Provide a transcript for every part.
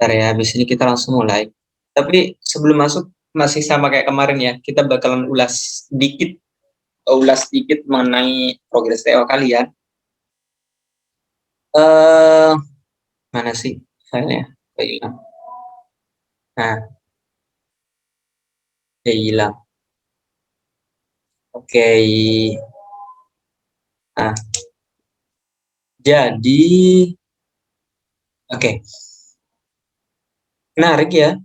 Bentar ya, habis ini kita langsung mulai. Tapi sebelum masuk, masih sama kayak kemarin ya, kita bakalan ulas dikit mengenai progres TO kalian. eh Mana sih filenya? Udah hilang. Nah, udah hilang. Oke. Nah, jadi, oke. Menarik ya.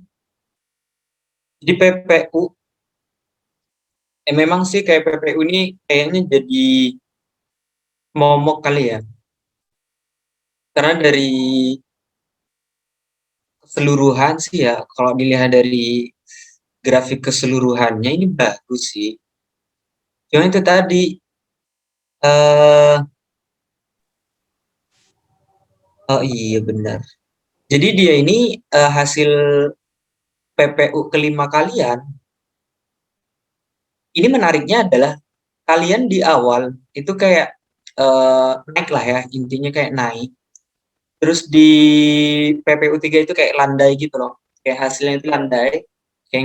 Jadi PPU, memang sih kayak PPU ini kayaknya jadi momok kali ya. Karena dari keseluruhan sih ya, kalau dilihat dari grafik keseluruhannya ini bagus sih. Cuma itu tadi, eh oh iya benar. Jadi dia ini hasil PPU kelima kalian. Ini menariknya adalah kalian di awal itu kayak naik lah ya, intinya kayak naik. Terus di PPU 3 itu kayak landai gitu loh. Kayak hasilnya itu landai, kayak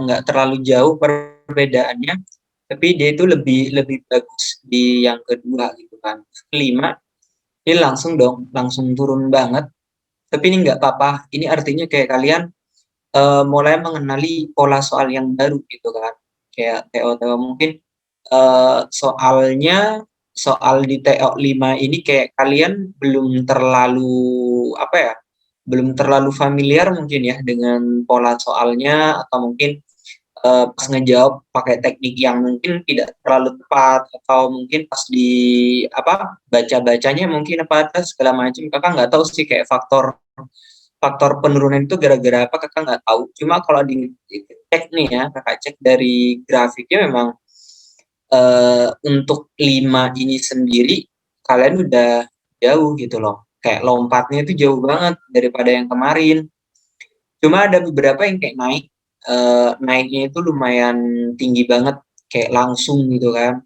nggak terlalu jauh perbedaannya, tapi dia itu lebih lebih bagus di yang kedua gitu kan. Kelima, ini langsung dong, langsung turun banget. Tapi ini nggak apa-apa. Ini artinya kayak kalian mulai mengenali pola soal yang baru gitu kan. Kayak TO-TO mungkin soalnya soal di TO 5 ini kayak kalian belum terlalu apa ya? Belum terlalu familiar mungkin ya dengan pola soalnya, atau mungkin pas ngejawab pakai teknik yang mungkin tidak terlalu tepat, atau mungkin pas di apa baca-bacanya mungkin apa atas segala macam kakak nggak tahu sih, kayak faktor faktor penurunan itu gara-gara apa kakak nggak tahu. Cuma kalau di cek nih ya, kakak cek dari grafiknya memang untuk 5 ini sendiri kalian udah jauh gitu loh, kayak lompatnya itu jauh banget daripada yang kemarin. Cuma ada beberapa yang kayak naiknya itu lumayan tinggi banget, kayak langsung gitu kan.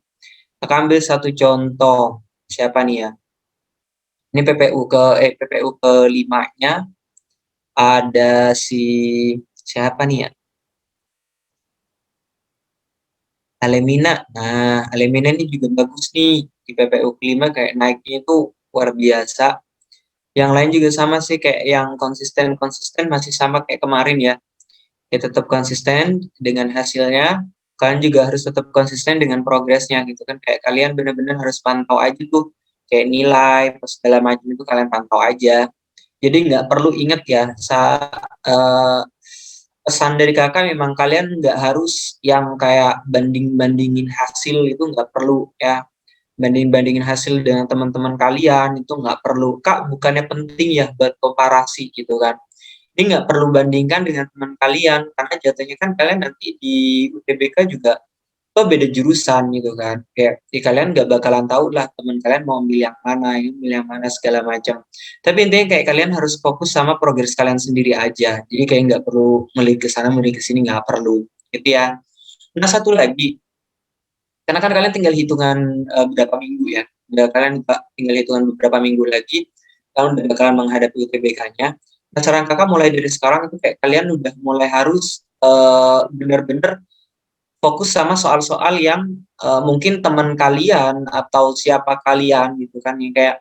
Kakak ambil satu contoh, siapa nih ya, ini PPU ke limanya, ada si siapa nih ya, Alemina. Nah, Alemina ini juga bagus nih di PPU kelima, kayak naiknya itu luar biasa. Yang lain juga sama sih, kayak yang konsisten-konsisten masih sama kayak kemarin ya. Ya tetap konsisten dengan hasilnya. Kalian juga harus tetap konsisten dengan progresnya gitu kan. Kayak kalian benar-benar harus pantau aja tuh. Kayak nilai, terus segala macam itu kalian pantau aja. Jadi nggak perlu ingat ya, eh, pesan dari kakak memang kalian nggak harus yang kayak banding-bandingin hasil, itu nggak perlu ya. Banding-bandingin hasil dengan teman-teman kalian itu nggak perlu. Kak, bukannya penting ya buat komparasi gitu kan. Ini nggak perlu bandingkan dengan teman kalian, karena jatuhnya kan kalian nanti di UTBK juga oh beda jurusan gitu kan, kayak kalian nggak bakalan tahu lah teman kalian mau milih yang mana segala macam. Tapi intinya kayak kalian harus fokus sama progres kalian sendiri aja, jadi kayak nggak perlu milih ke sana milih ke sini, nggak perlu gitu ya. Nah satu lagi, karena kan kalian tinggal hitungan berapa minggu ya, tinggal hitungan beberapa minggu lagi kalian udah bakalan menghadapi UTBK-nya. Nah saran kakak mulai dari sekarang itu kayak kalian udah mulai harus benar-benar fokus sama soal-soal yang mungkin teman kalian atau siapa kalian gitu kan, yang kayak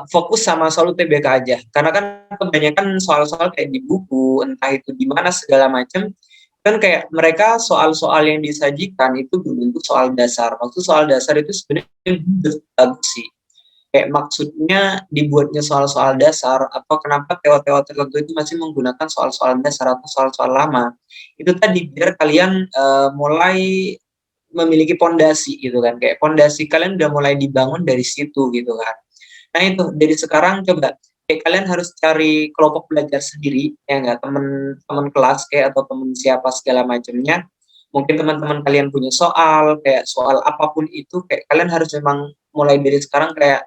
fokus sama soal UTBK aja, karena kan kebanyakan soal-soal kayak di buku entah itu di mana segala macam kan, kayak mereka soal-soal yang disajikan itu berbentuk soal dasar. Maksud soal dasar itu sebenarnya bagus sih, kayak maksudnya dibuatnya soal-soal dasar, atau kenapa TO-TO tertentu itu masih menggunakan soal-soal dasar atau soal-soal lama, itu tadi biar kalian mulai memiliki pondasi gitu kan, kayak pondasi kalian udah mulai dibangun dari situ gitu kan. Nah itu dari sekarang coba kayak kalian harus cari kelompok belajar sendiri ya, nggak teman-teman kelas kayak atau teman siapa segala macamnya. Mungkin teman-teman kalian punya soal, kayak soal apapun itu, kayak kalian harus memang mulai dari sekarang kayak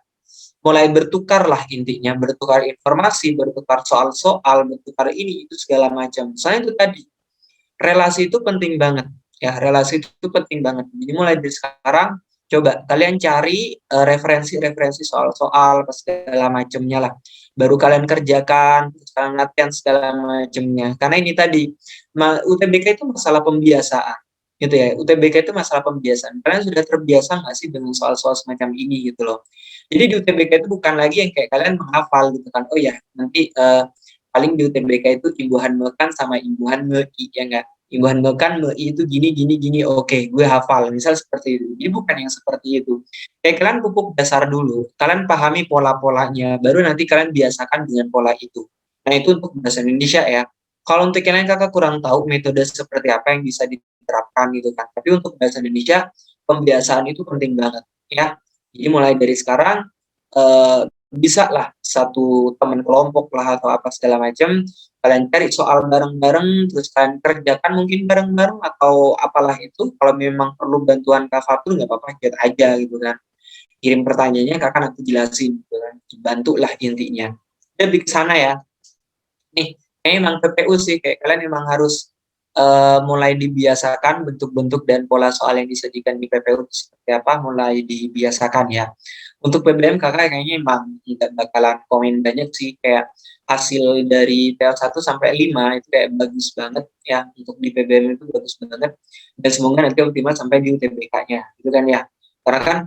mulai bertukar lah, intinya bertukar informasi, bertukar soal-soal, bertukar ini itu segala macam. Soalnya itu tadi, relasi itu penting banget ya, relasi itu penting banget. Jadi mulai dari sekarang coba kalian cari referensi-referensi soal-soal segala macamnya lah. baru kalian kerjakan, terus kalian latihan segala macamnya. Karena ini tadi, UTBK itu masalah pembiasaan, gitu ya. UTBK itu masalah pembiasaan. Kalian sudah terbiasa nggak sih dengan soal-soal semacam ini gitu loh. Jadi di UTBK itu bukan lagi yang kayak kalian menghafal gitu kan. Oh ya, nanti paling di UTBK itu imbuhan mekan sama imbuhan mei, ya enggak? Imbuhan mekan mei itu gini gini gini. Oke, gue hafal. Misal seperti itu. Jadi bukan yang seperti itu. Kayak kalian pupuk dasar dulu, kalian pahami pola-polanya, baru nanti kalian biasakan dengan pola itu. Nah, itu untuk bahasa Indonesia ya. Kalau untuk kalian kakak kurang tahu metode seperti apa yang bisa diterapkan gitu kan. Tapi untuk bahasa Indonesia, pembiasaan itu penting banget ya. Jadi mulai dari sekarang, bisa lah satu teman kelompok lah atau apa segala macam, kalian cari soal bareng-bareng, terus kalian kerjakan mungkin bareng-bareng atau apalah itu. Kalau memang perlu bantuan Kak Fatul nggak apa-apa, chat aja gitu kan, kirim pertanyaannya kakak nanti jelasin gitu kan, bantulah intinya. Lebih ke sana ya. Nih, kayaknya emang PPU sih, kayak kalian emang harus mulai dibiasakan bentuk-bentuk dan pola soal yang disajikan di PPU seperti apa, mulai dibiasakan ya. Untuk PBM kakak kayaknya emang tidak bakalan komen banyak sih, kayak hasil dari TL1 sampai 5 itu kayak bagus banget ya, untuk di PBM itu bagus banget, dan semoga nanti optimal sampai di UTBK-nya gitu kan ya. Karena kan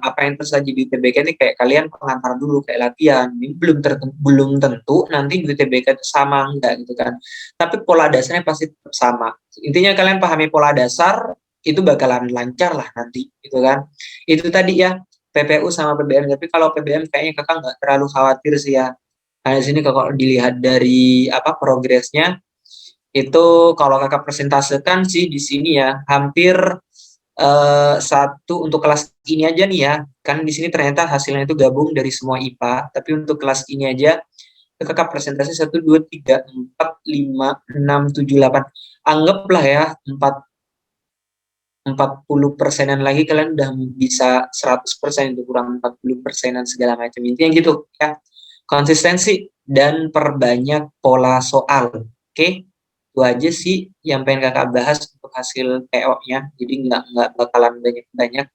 apa yang tersaji di UTBK ini kayak kalian pengantar dulu, kayak latihan. Ini belum tentu nanti di UTBK itu sama enggak gitu kan. Tapi pola dasarnya pasti tetap sama. Intinya kalian pahami pola dasar, itu bakalan lancar lah nanti gitu kan. Itu tadi ya, PPU sama PBM. Tapi kalau PBM kayaknya kakak nggak terlalu khawatir sih ya. Nah, di sini kalau dilihat dari apa progresnya, itu kalau kakak presentasekan sih di sini ya, hampir satu untuk kelas ini aja nih ya, kan di sini ternyata hasilnya itu gabung dari semua IPA, tapi untuk kelas ini aja kakak presentasi 1, 2, 3, 4, 5, 6, 7, 8, anggaplah ya 40%-an lagi kalian udah bisa 100% itu, kurang 40%-an segala macam, intinya gitu ya. Konsistensi dan perbanyak pola soal. Oke, itu aja sih yang pengen kakak bahas untuk hasil PO-nya. Jadi nggak bakalan banyak-banyak.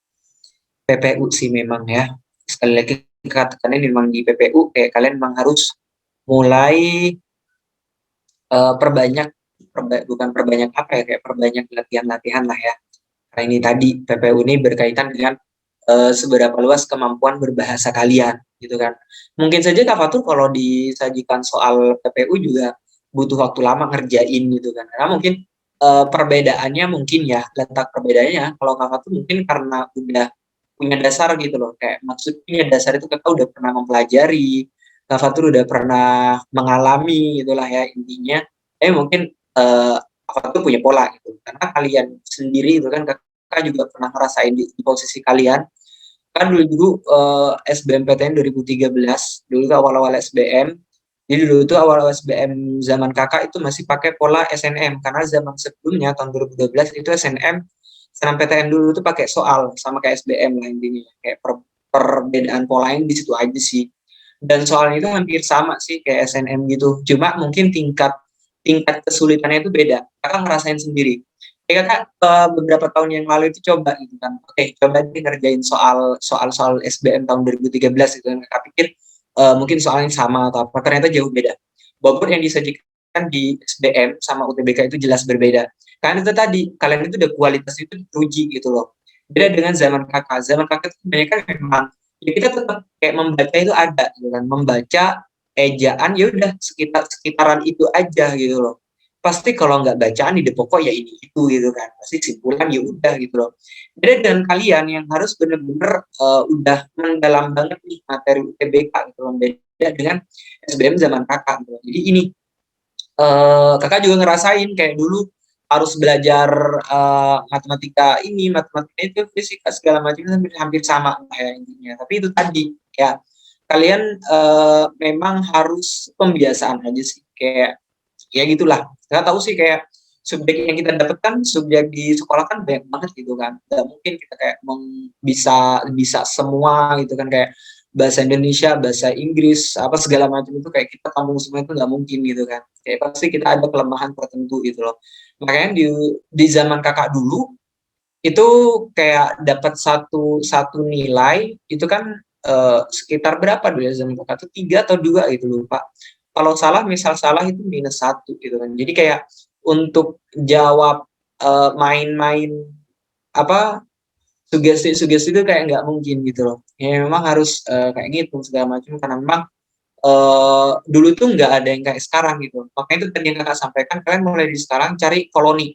PPU sih memang ya. Sekali lagi katakan ini memang di PPU kayak kalian memang harus mulai perbanyak, bukan perbanyak apa ya, kayak perbanyak latihan-latihan lah ya. Karena ini tadi PPU ini berkaitan dengan seberapa luas kemampuan berbahasa kalian gitu kan. Mungkin saja Kak Fatur kalau disajikan soal PPU juga butuh waktu lama ngerjain gitu kan. Karena mungkin perbedaannya mungkin ya, letak perbedaannya kalau Kak Fatur mungkin karena udah punya dasar gitu loh, kayak maksudnya dasar itu kakak udah pernah mempelajari, Kak Fatur udah pernah mengalami gitulah ya intinya. Mungkin Kak Fatur punya pola gitu, karena kalian sendiri itu kan kakak juga pernah ngerasain di posisi kalian kan. Dulu SBMPTN 2013 dulu tuh awal-awal SBM. Jadi dulu tuh awal-awal SBM zaman kakak itu masih pakai pola SNM, karena zaman sebelumnya tahun 2012 itu SNMPTN dulu tuh pakai soal sama kayak SBM lah intinya, kayak perbedaan polanya di situ aja sih. Dan soalnya itu hampir sama sih kayak SNM gitu, cuma mungkin tingkat tingkat kesulitannya itu beda. Kakak ngerasain sendiri. Kayak kakak beberapa tahun yang lalu itu coba gitu kan, oke coba nih ngerjain soal SBM tahun 2013 gitu kan, kakak pikir mungkin soalnya sama atau apa, ternyata jauh beda. Bobot yang disajikan di SBM sama UTBK itu jelas berbeda. Karena itu tadi, kalian itu udah kualitas itu teruji gitu loh. Beda dengan zaman kakak itu kebanyakan memang, ya kita tetap kayak membaca itu ada gitu kan, membaca ejaan ya udah sekitaran itu aja gitu loh. Pasti kalau nggak bacaan di pokok ya ini itu gitu kan, pasti simpulan ya udah gitu loh. Beda dengan kalian yang harus bener-bener udah mendalam banget nih materi UTBK gitu loh, beda dengan SBM zaman kakak gitu. Jadi ini kakak juga ngerasain kayak dulu harus belajar matematika ini, matematika itu, fisika segala macam hampir, hampir sama kayak intinya. Tapi itu tadi ya, kalian memang harus pembiasaan aja sih, kayak ya gitulah. Kita tahu sih kayak subjek yang kita dapatkan, subjek di sekolah kan banyak banget gitu kan. Gak mungkin kita kayak bisa bisa semua gitu kan, kayak bahasa Indonesia, bahasa Inggris, apa segala macam itu kayak kita kampung semua itu nggak mungkin gitu kan. Kayak pasti kita ada kelemahan tertentu gitu loh. Makanya di zaman kakak dulu itu kayak dapat satu satu nilai itu kan sekitar berapa dulu ya zaman kakak tuh 3 atau 2 gitu lupa. Kalau salah, misal salah itu -1 gitu kan. Jadi kayak untuk jawab main-main apa sugesti-sugesti itu kayak nggak mungkin gitu loh. Ya memang harus kayak gitu segala macam karena memang dulu tuh nggak ada yang kayak sekarang gitu. Makanya itu tadi yang kakak sampaikan, kalian mulai di sekarang cari koloni.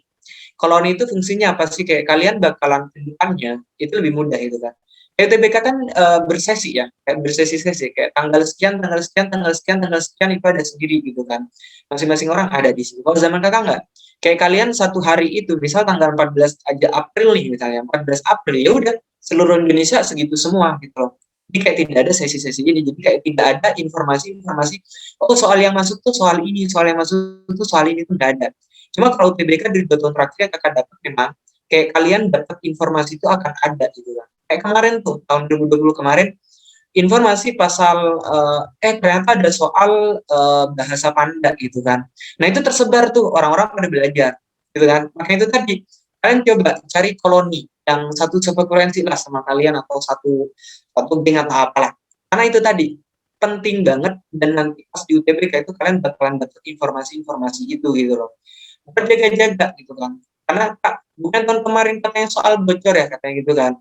Koloni itu fungsinya apa sih? Kayak kalian bakalan tentukannya itu lebih mudah gitu kan. UTBK kan bersesi ya, kayak bersesi-sesi, kayak tanggal sekian, tanggal sekian, tanggal sekian, tanggal sekian itu ada sendiri gitu kan. Masing-masing orang ada di situ. Kalau zaman kakak nggak, kayak kalian satu hari itu, misal tanggal 14 aja April nih misalnya, 14 April ya udah seluruh Indonesia segitu semua gitu loh. Jadi kayak tidak ada sesi-sesi ini, jadi kayak tidak ada informasi-informasi, oh soal yang masuk tuh soal ini, soal yang masuk tuh soal ini tuh nggak ada. Cuma kalau UTBK dari 2 tahun terakhir yang kakak dapat memang kayak kalian dapat informasi itu akan ada gitu kan. Kayak kemarin tuh tahun 2020 kemarin informasi pasal ternyata ada soal bahasa Panda gitu kan. Nah itu tersebar tuh orang-orang pada belajar gitu kan. Makanya itu tadi kalian coba cari koloni yang satu sefrekuensi lah sama kalian atau satu satu geng atau apalah. Karena itu tadi penting banget dan nanti pas di UTBK itu kalian bakalan dapat informasi-informasi itu gitu loh. Bukan jaga-jaga gitu kan. Karena Kak, bukan tahun kemarin katanya soal bocor ya katanya gitu kan.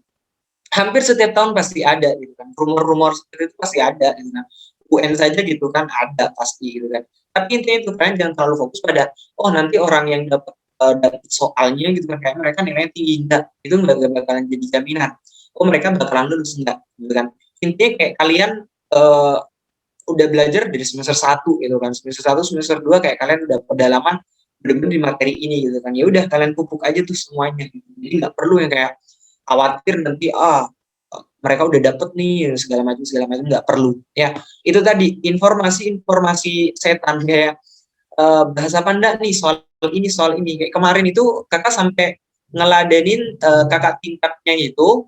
Hampir setiap tahun pasti ada gitu kan. Rumor-rumor seperti itu pasti ada gitu kan. UN saja gitu kan ada pasti gitu kan. Tapi intinya itu kalian jangan terlalu fokus pada oh nanti orang yang dapat soalnya gitu kan kayak mereka nilainya tinggi enggak. Itu enggak bakalan jadi jaminan. Oh mereka bakalan lulus enggak gitu kan. Intinya kayak kalian uh, udah belajar dari semester 1 gitu kan. Semester 1, semester 2 kayak kalian udah pedalaman bener-bener di materi ini gitu kan. Ya udah kalian pupuk aja tuh semuanya gitu. Jadi nggak perlu yang kayak khawatir nanti mereka udah dapet nih segala macam nggak perlu ya. Itu tadi informasi-informasi setan kayak bahasa Panda nih soal ini kayak kemarin itu kakak sampai ngeladenin kakak tingkatnya itu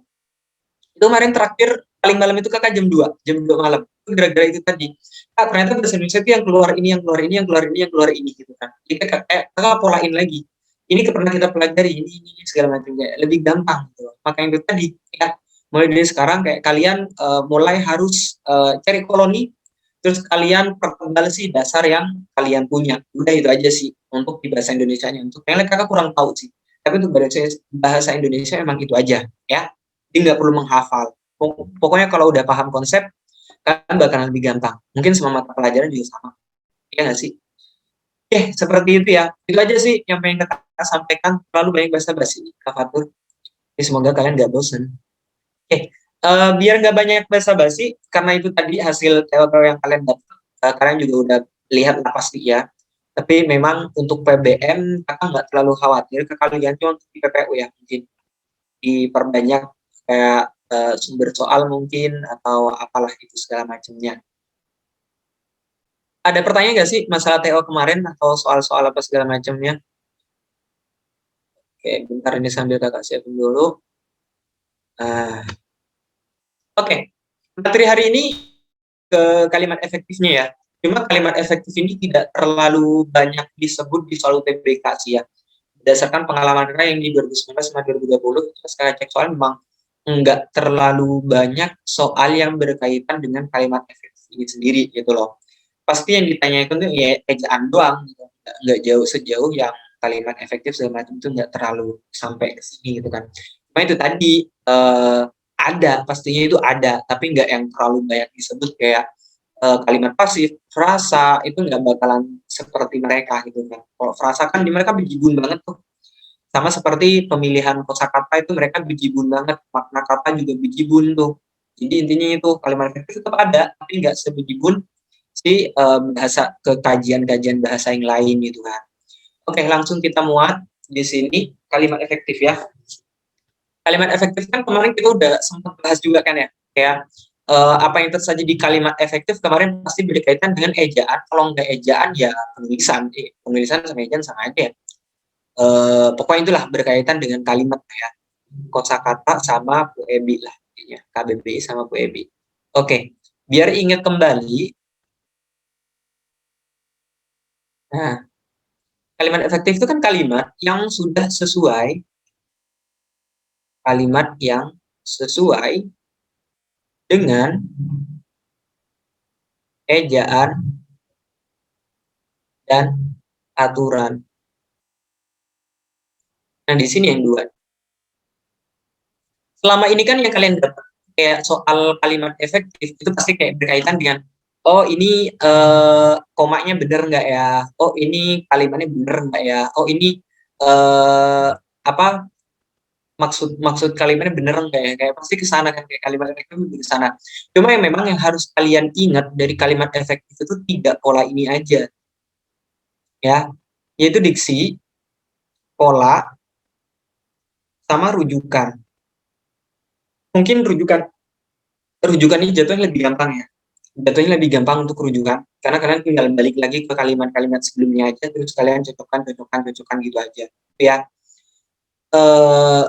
kemarin terakhir paling malam itu kakak jam 2 malam itu gara-gara itu tadi kak ternyata bahasa Indonesia itu yang keluar ini yang keluar ini yang keluar ini yang keluar ini gitu kan. Jadi kakak polain lagi ini pernah kita pelajari ini segala macam kayak lebih gampang gitu. Makanya itu tadi ya mulai dari sekarang kayak kalian mulai harus cari koloni terus kalian pertebal sih dasar yang kalian punya. Udah itu aja sih untuk di bahasa Indonesianya. Untuk yang lain kakak kurang tahu sih. Tapi untuk bahasa Indonesia emang itu aja ya. Jadi nggak perlu menghafal. Pokoknya kalau udah paham konsep kan bakalan lebih gampang. Mungkin semua mata pelajaran juga sama. Iya nggak sih? Seperti itu ya. Itu aja sih yang pengen kita sampaikan. Terlalu banyak bahasa basi Kak Fatur. Jadi semoga kalian nggak bosan. Biar nggak banyak bahasa basi, karena itu tadi hasil teori yang kalian dapat, kalian juga udah lihat lah pasti ya. Tapi memang untuk PBM, kakak nggak terlalu khawatir ke kalian, cuma untuk di PPU ya, mungkin diperbanyak kayak sumber soal mungkin, atau apalah itu segala macamnya. Ada pertanyaan nggak sih masalah TO kemarin, atau soal-soal apa segala macamnya? Oke, bentar ini sambil kakak siapin dulu. Oke, materi hari ini ke kalimat efektifnya ya. Cuma kalimat efektif ini tidak terlalu banyak disebut di soal UTBK sih ya. Berdasarkan pengalaman saya yang di 2019 sama 2020, kita sekarang cek soal memang enggak terlalu banyak soal yang berkaitan dengan kalimat efektif ini sendiri gitu loh. Pasti yang ditanyakan tuh ya ejaan doang, gitu. Enggak jauh sejauh yang kalimat efektif segala macam itu enggak terlalu sampai ke sini gitu kan. Cuma itu tadi ada, pastinya itu ada, tapi enggak yang terlalu banyak disebut kayak kalimat pasif, frasa itu nggak bakalan seperti mereka gitu kan. Kalau frasa kan di mereka bejibun banget tuh. Sama seperti pemilihan kosakata itu mereka bejibun banget, makna kata juga bejibun tuh. Jadi intinya itu kalimat efektif tetap ada, tapi nggak sebejibun si bahasa kekajian-kajian bahasa yang lain gitu kan. Oke, langsung kita muat di sini kalimat efektif ya. Kalimat efektif kan kemarin kita udah sempat bahas juga kan ya, kayak apa yang tersaji di kalimat efektif kemarin pasti berkaitan dengan ejaan. Kalau nggak ejaan ya penulisan sama ejaan sama aja ya. Pokoknya itulah berkaitan dengan kalimat ya, kosakata sama puebi lah, ya, KBBI sama puebi. Oke, biar ingat kembali. Nah, kalimat efektif itu kan kalimat yang sesuai dengan ejaan dan aturan. Nah, di sini yang dua. Selama ini kan yang kalian dapat kayak soal kalimat efektif itu pasti kayak berkaitan dengan oh ini komanya bener nggak ya? Oh ini kalimatnya bener nggak ya? Oh ini apa maksud maksud kalimatnya bener nggak ya? Kayak pasti ke sana kan kayak kalimat efektif itu ke sana. Cuma yang memang yang harus kalian ingat dari kalimat efektif itu tiga pola ini aja ya, yaitu diksi, pola, sama rujukan. Mungkin rujukan rujukan ini jatuhnya lebih gampang ya. Jatuhnya lebih gampang untuk rujukan karena kalian tinggal balik lagi ke kalimat-kalimat sebelumnya aja terus kalian cocokkan gitu aja ya. eh,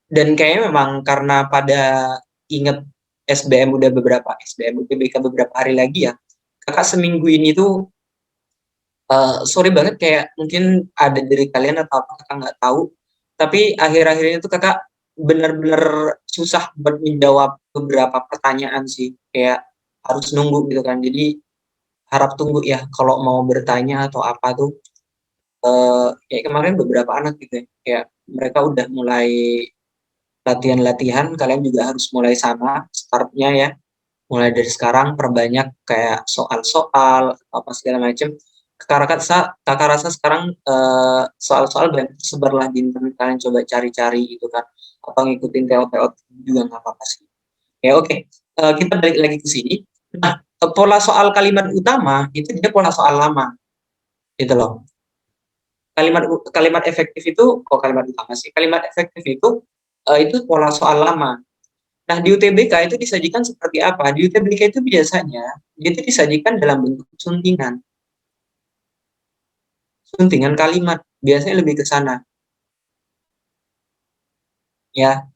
dan kayaknya memang karena pada inget SBM UTBK beberapa hari lagi ya, kakak seminggu ini tuh sorry banget kayak mungkin ada dari kalian atau apa kakak nggak tahu, tapi akhir-akhir ini tuh kakak bener-bener susah buat menjawab beberapa pertanyaan sih, kayak harus nunggu gitu kan. Jadi harap tunggu ya kalau mau bertanya atau apa tuh, kayak kemarin beberapa anak gitu ya, kayak mereka udah mulai latihan-latihan, kalian juga harus mulai sama startnya ya, mulai dari sekarang perbanyak kayak soal-soal apa segala macam. Kakak rasa sekarang soal-soal banyak tersebarlah di internet, kalian coba cari-cari gitu kan, atau ngikutin TO-TO juga nggak apa-apa sih ya. Oke, kita balik lagi ke sini. Nah, pola soal kalimat utama itu dia pola soal lama gitu loh. Kalimat kalimat efektif itu kok kalimat utama sih, kalimat efektif itu pola soal lama. Nah, di UTBK itu disajikan seperti apa? Di UTBK itu biasanya dia itu disajikan dalam bentuk suntingan, suntingan kalimat, biasanya lebih ke sana ya.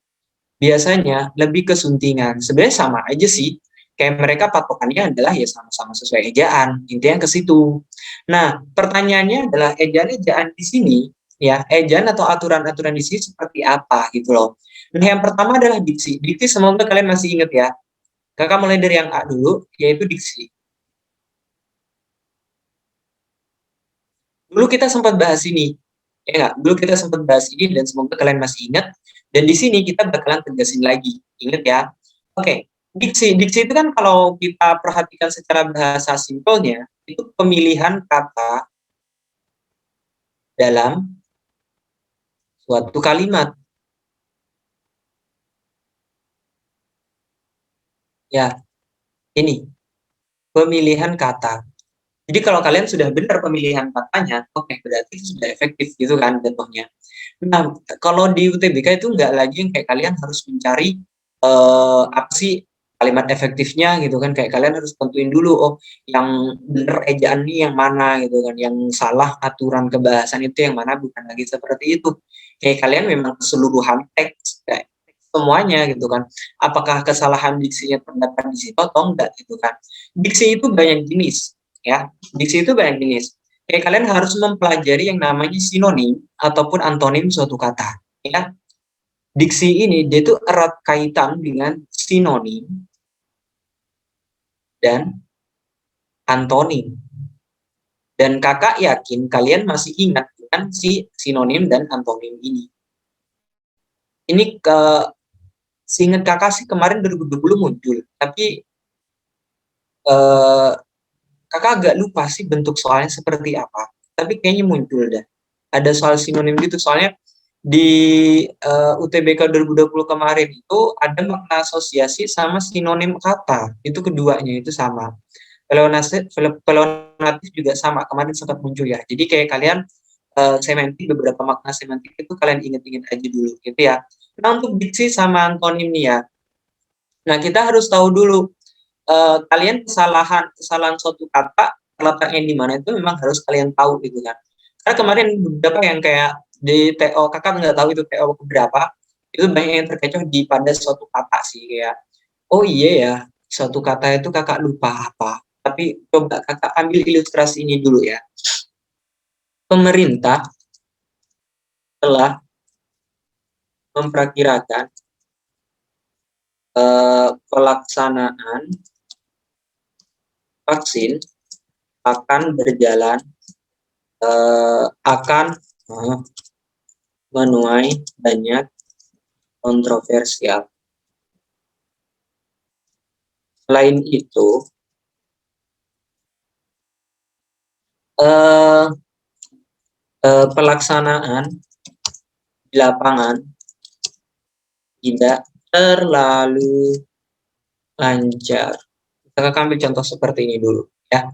Biasanya lebih ke suntingan, sebenarnya sama aja sih, kayak mereka patokannya adalah ya sama-sama sesuai ejaan, intinya ke situ. Nah, pertanyaannya adalah ejaan-ejaan di sini ya, ejaan atau aturan-aturan di sini seperti apa gitu loh. Nah, yang pertama adalah diksi. Diksi semoga kalian masih ingat ya. Kakak mulai dari yang A dulu, yaitu diksi. Dulu kita sempat bahas ini, ya nggak? Dulu kita sempat bahas ini dan semoga kalian masih ingat. Dan di sini kita bakalan tegasin lagi, ingat ya. Oke, diksi. Diksi itu kan kalau kita perhatikan secara bahasa simpelnya, itu pemilihan kata dalam suatu kalimat. Ya, ini pemilihan kata. Jadi kalau kalian sudah benar pemilihan katanya, oke, berarti sudah efektif gitu kan jatuhnya. Nah, kalau di UTBK itu nggak lagi yang kayak kalian harus mencari apa sih kalimat efektifnya gitu kan, kayak kalian harus tentuin dulu oh yang bener ejaan ini yang mana gitu kan, yang salah aturan kebahasan itu yang mana, bukan lagi seperti itu. Kayak kalian memang keseluruhan teks kayak semuanya gitu kan, apakah kesalahan diksinya terdapat di situ atau enggak gitu kan. Diksi itu banyak jenis ya, diksi itu banyak jenis. Kayak kalian harus mempelajari yang namanya sinonim ataupun antonim suatu kata ya. Diksi ini dia itu erat kaitan dengan sinonim dan antonim. Dan kakak yakin kalian masih ingat kan si sinonim dan antonim ini. Ini ke seingat kakak sih kemarin 2020 muncul, tapi eh, kakak agak lupa sih bentuk soalnya seperti apa. Tapi kayaknya muncul dah. Ada soal sinonim gitu, soalnya di UTBK 2020 kemarin itu ada makna asosiasi sama sinonim kata, itu keduanya itu sama. Pleonatif juga sama, kemarin sempat muncul ya. Jadi kayak kalian semantik, beberapa makna semantik itu kalian inget-inget aja dulu gitu ya. Nah, untuk diksi sama antonim nih ya. Nah, kita harus tahu dulu kalian kesalahan suatu kata letaknya di mana itu memang harus kalian tahu gitu kan. Karena kemarin beberapa yang kayak di TO kakak nggak tahu itu TO berapa, itu banyak yang terkecoh di pada suatu kata sih, kayak oh iya ya suatu kata itu kakak lupa apa. Tapi coba kakak ambil ilustrasi ini dulu ya. Pemerintah telah memperkirakan pelaksanaan vaksin akan berjalan akan menuai banyak kontroversial. Selain itu, pelaksanaan di lapangan tidak terlalu lancar. Kita ambil contoh seperti ini dulu, ya.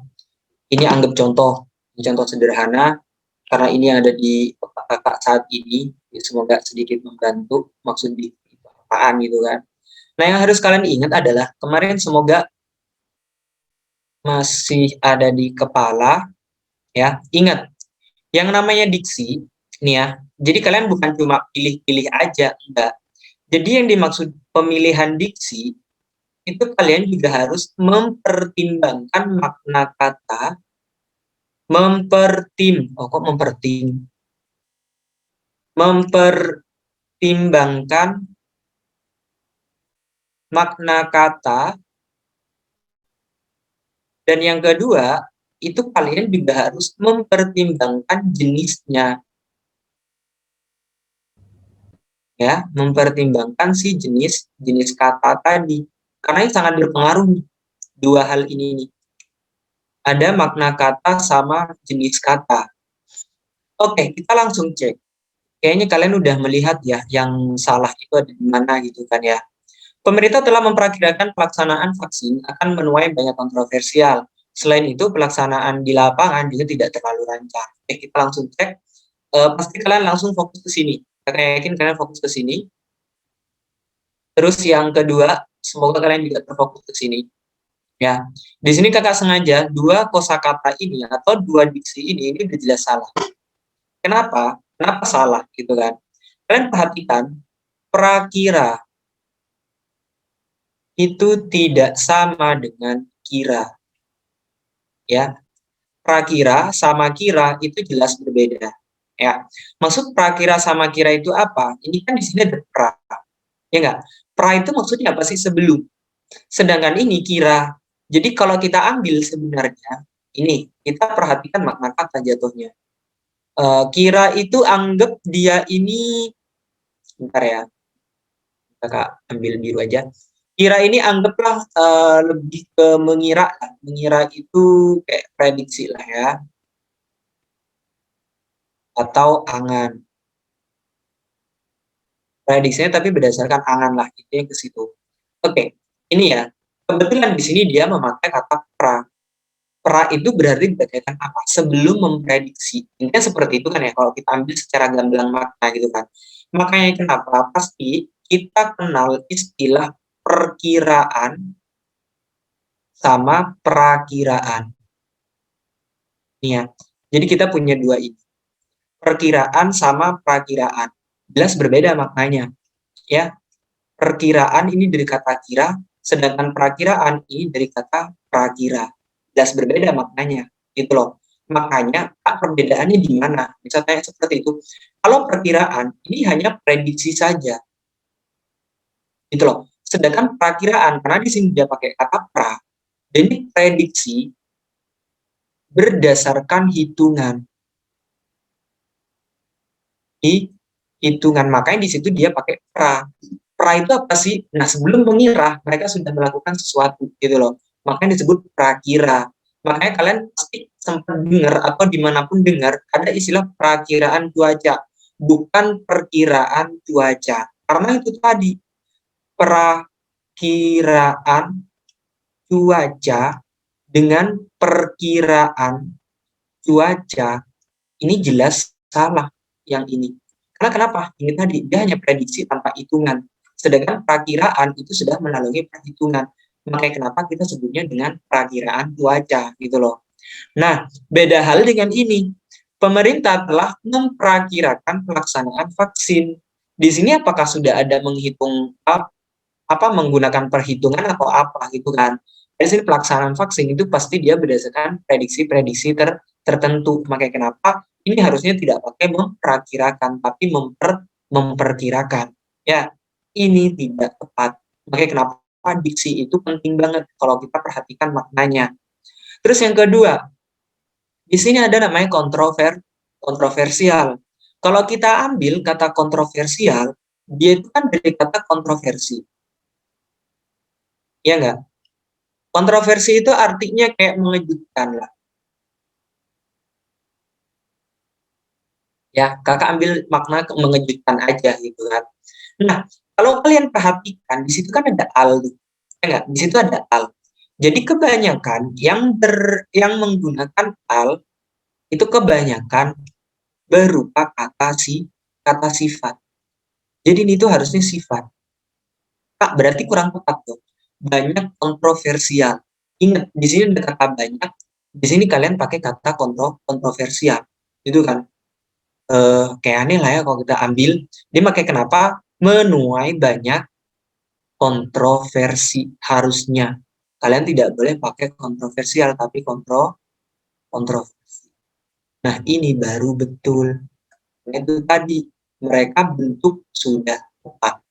Ini anggap contoh sederhana, karena ini ada di kakak saat ini, semoga sedikit membantu maksud di apaan gitu kan. Nah, yang harus kalian ingat adalah kemarin semoga masih ada di kepala, ya. Ingat, yang namanya diksi, nih ya. Jadi kalian bukan cuma pilih-pilih aja, enggak. Jadi yang dimaksud pemilihan diksi itu kalian juga harus mempertimbangkan makna kata, mempertimbangkan makna kata, dan yang kedua itu kalian juga harus mempertimbangkan jenisnya, ya, mempertimbangkan si jenis kata tadi, karena ini sangat berpengaruh dua hal ini nih. Ada makna kata sama jenis kata. Oke, kita langsung cek. Kayaknya kalian udah melihat ya, yang salah itu ada di mana gitu kan ya. Pemerintah telah memperkirakan pelaksanaan vaksin akan menuai banyak kontroversial. Selain itu, pelaksanaan di lapangan juga tidak terlalu lancar. Oke, kita langsung cek. Pasti kalian langsung fokus ke sini. Saya yakin kalian fokus ke sini. Terus yang kedua, semoga kalian juga terfokus ke sini. Ya, di sini kakak sengaja dua kosakata ini atau dua diksi ini udah jelas salah. Kenapa? Kenapa salah gitu kan? Kalian perhatikan, prakira itu tidak sama dengan kira. Ya, prakira sama kira itu jelas berbeda. Ya, maksud prakira sama kira itu apa? Ini kan di sini ada pra, ya enggak? Pra itu maksudnya apa sih? Sebelum. Sedangkan ini kira. Jadi kalau kita ambil sebenarnya, ini kita perhatikan makna kata jatuhnya. Kira itu anggap dia ini, bentar ya, kakak ambil biru aja. Kira ini anggaplah lebih ke mengira. Mengira itu kayak prediksi lah ya, atau angan. Prediksinya tapi berdasarkan angan lah, itu yang ke situ. Oke, ini ya. Kebetulan di sini dia memakai kata pra. Pra itu berarti berkaitan apa? Sebelum memprediksi. Intinya seperti itu kan ya, kalau kita ambil secara gamblang makna gitu kan. Makanya kenapa pasti kita kenal istilah perkiraan sama prakiraan. Nih ya. Jadi kita punya dua ini. Perkiraan sama prakiraan. Jelas berbeda maknanya. Ya, perkiraan ini dari kata kira, sedangkan perakiraan ini dari kata prakira. Jelas berbeda maknanya, gitu loh. Makanya perbedaannya di mana? Misalnya seperti itu. Kalau perkiraan ini hanya prediksi saja, gitu loh. Sedangkan perakiraan, karena di sini dia pakai kata pra, dan ini prediksi berdasarkan hitungan. Hitungan, makanya di situ dia pakai pra. Pra itu apa sih? Nah, sebelum mengira, mereka sudah melakukan sesuatu, gitu loh. Makanya disebut prakira. Makanya kalian pasti sempat dengar atau dimanapun dengar, ada istilah perakiraan cuaca, bukan perkiraan cuaca. Karena itu tadi, perakiraan cuaca dengan perkiraan cuaca, ini jelas salah yang ini. Karena kenapa? Ini tadi, dia hanya prediksi tanpa hitungan. Sedangkan perakiraan itu sudah melalui perhitungan. Makanya kenapa kita sebutnya dengan perakiraan cuaca gitu loh. Nah, beda hal dengan ini. Pemerintah telah memperakirakan pelaksanaan vaksin. Di sini apakah sudah ada menghitung apa menggunakan perhitungan atau apa gitu kan. Dari sini pelaksanaan vaksin itu pasti dia berdasarkan prediksi-prediksi tertentu. Makanya kenapa ini harusnya tidak pakai memperakirakan tapi memperkirakan. Ya, ini tidak tepat. Makanya kenapa diksi itu penting banget kalau kita perhatikan maknanya. Terus yang kedua, di sini ada namanya kontroversial. Kalau kita ambil kata kontroversial, dia itu kan dari kata kontroversi. Ya nggak? Kontroversi itu artinya kayak mengejutkan lah. Ya, kakak ambil makna mengejutkan aja gitu kan. Nah, kalau kalian perhatikan, di situ kan ada al, ya nggak? Di situ ada al. Jadi kebanyakan yang menggunakan al itu kebanyakan berupa kata sifat. Jadi ini tuh harusnya sifat. Kak, berarti kurang tepat tuh. Banyak kontroversial. Ingat, di sini ada kata banyak. Di sini kalian pakai kata kontroversial. Itu kan kayak aneh lah ya kalau kita ambil. Dia pakai kenapa? Menuai banyak kontroversi harusnya. Kalian tidak boleh pakai kontroversial, tapi kontroversi. Nah, ini baru betul. Itu tadi, mereka bentuk sudah tepat.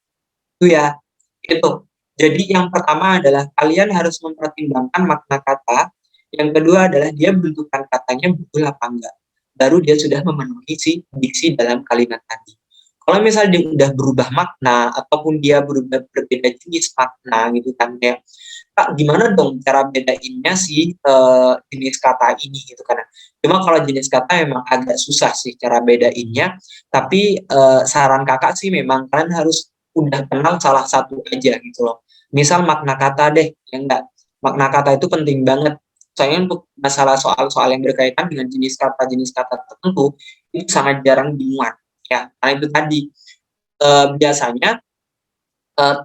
Itu ya, itu. Jadi yang pertama adalah kalian harus mempertimbangkan makna kata. Yang kedua adalah dia bentukan katanya betul apa enggak. Baru dia sudah memenuhi si diksi dalam kalimat tadi. Kalau misalnya dia udah berubah makna ataupun dia berubah berbeda jenis makna gitu kan kayak Kak, gimana dong cara bedainnya si jenis kata ini gitu kan. Cuma kalau jenis kata memang agak susah sih cara bedainnya, tapi saran kakak sih memang kalian harus udah kenal salah satu aja gitu loh. Misal makna kata deh, ya enggak. Makna kata itu penting banget. Soalnya untuk masalah soal-soal yang berkaitan dengan jenis kata tertentu, itu sangat jarang dimuat. Ya, karena itu tadi biasanya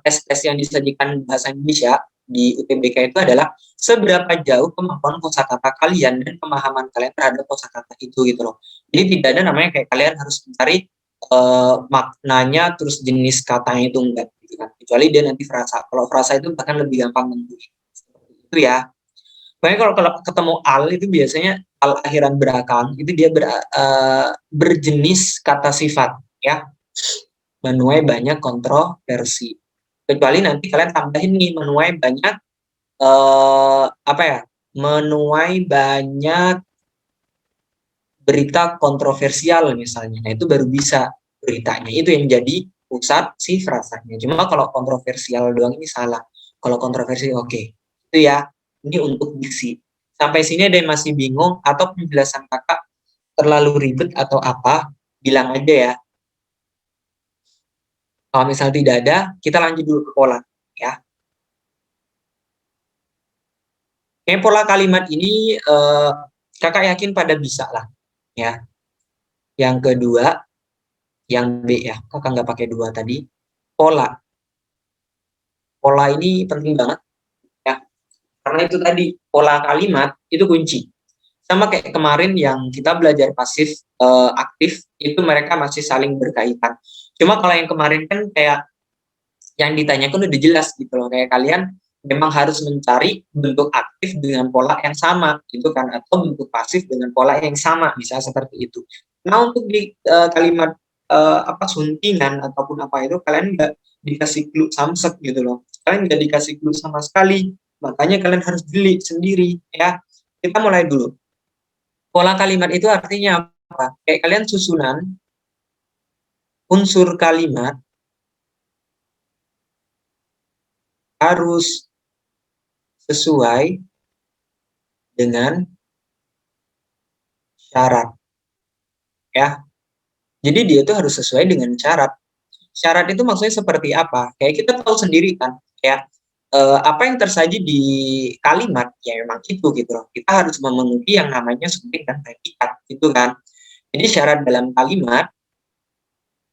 tes-tes yang disajikan bahasa Indonesia di UTBK itu adalah seberapa jauh kemampuan kosakata kalian dan pemahaman kalian terhadap kosakata itu gitu loh. Jadi tidak ada namanya kayak kalian harus mencari maknanya terus jenis katanya itu enggak gitu kan. Kecuali dia nanti frasa. Kalau frasa itu bahkan lebih gampang nentuin. Itu ya. Makanya kalau ketemu al itu biasanya al akhiran berakang itu dia berjenis kata sifat ya, menuai banyak kontroversi. Kecuali nanti kalian tambahin nih menuai banyak apa ya? Menuai banyak berita kontroversial misalnya. Nah, itu baru bisa beritanya itu yang jadi pusat si frasanya. Cuma kalau kontroversial doang ini salah. Kalau kontroversi oke. Okay. Itu ya. Ini untuk diksi. Sampai sini ada yang masih bingung atau penjelasan kakak terlalu ribet atau apa? Bilang aja ya. Kalau misal tidak ada, kita lanjut dulu ke pola ya. Pola kalimat ini kakak yakin pada bisa lah ya. Yang kedua, yang B ya, kakak nggak pakai dua tadi. Pola. Pola ini penting banget ya. Karena itu tadi, pola kalimat itu kunci. Sama kayak kemarin yang kita belajar pasif aktif, itu mereka masih saling berkaitan. Cuma kalau yang kemarin kan kayak yang ditanyakan udah jelas gitu loh. Kayak kalian memang harus mencari bentuk aktif dengan pola yang sama gitu kan, atau bentuk pasif dengan pola yang sama, bisa seperti itu. Nah, untuk di kalimat apa suntingan ataupun apa itu kalian nggak dikasih clue samsek gitu loh. Kalian nggak dikasih clue sama sekali. Makanya kalian harus jeli sendiri ya. Kita mulai dulu. Pola kalimat itu artinya apa? Kayak kalian susunan unsur kalimat harus sesuai dengan syarat ya. Jadi dia itu harus sesuai dengan syarat. Syarat itu maksudnya seperti apa? Kayak kita tahu sendiri kan, kayak apa yang tersaji di kalimat ya memang itu gitu loh. Kita harus memenuhi yang namanya subjek dan predikat gitu kan. Jadi syarat dalam kalimat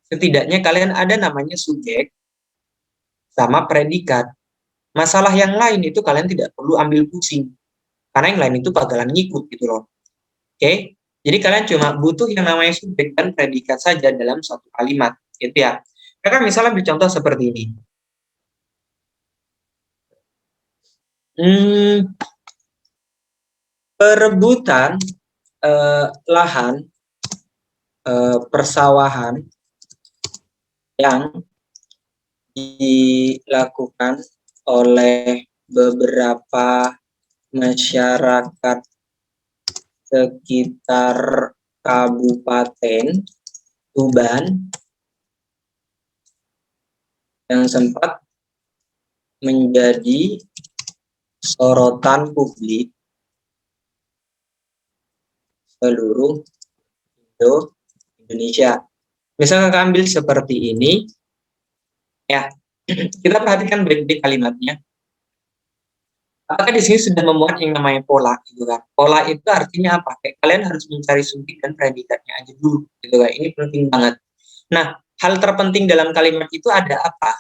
setidaknya kalian ada namanya subjek sama predikat. Masalah yang lain itu kalian tidak perlu ambil pusing karena yang lain itu bakalan ngikut gitu loh. Oke? Jadi kalian cuma butuh yang namanya subjek dan predikat saja dalam suatu kalimat, gitu ya. Kakak misalnya ambil contoh seperti ini. Hmm, perebutan lahan persawahan yang dilakukan oleh beberapa masyarakat sekitar Kabupaten Tuban yang sempat menjadi sorotan publik seluruh Indonesia. Misalnya kita ambil seperti ini, ya, kita perhatikan baik-baik kalimatnya. Apakah di sini sudah memuat yang namanya pola, gitu kan? Pola itu artinya apa? Kayak kalian harus mencari subjek dan predikatnya aja dulu, gitu kan? Ini penting banget. Nah, hal terpenting dalam kalimat itu ada apa?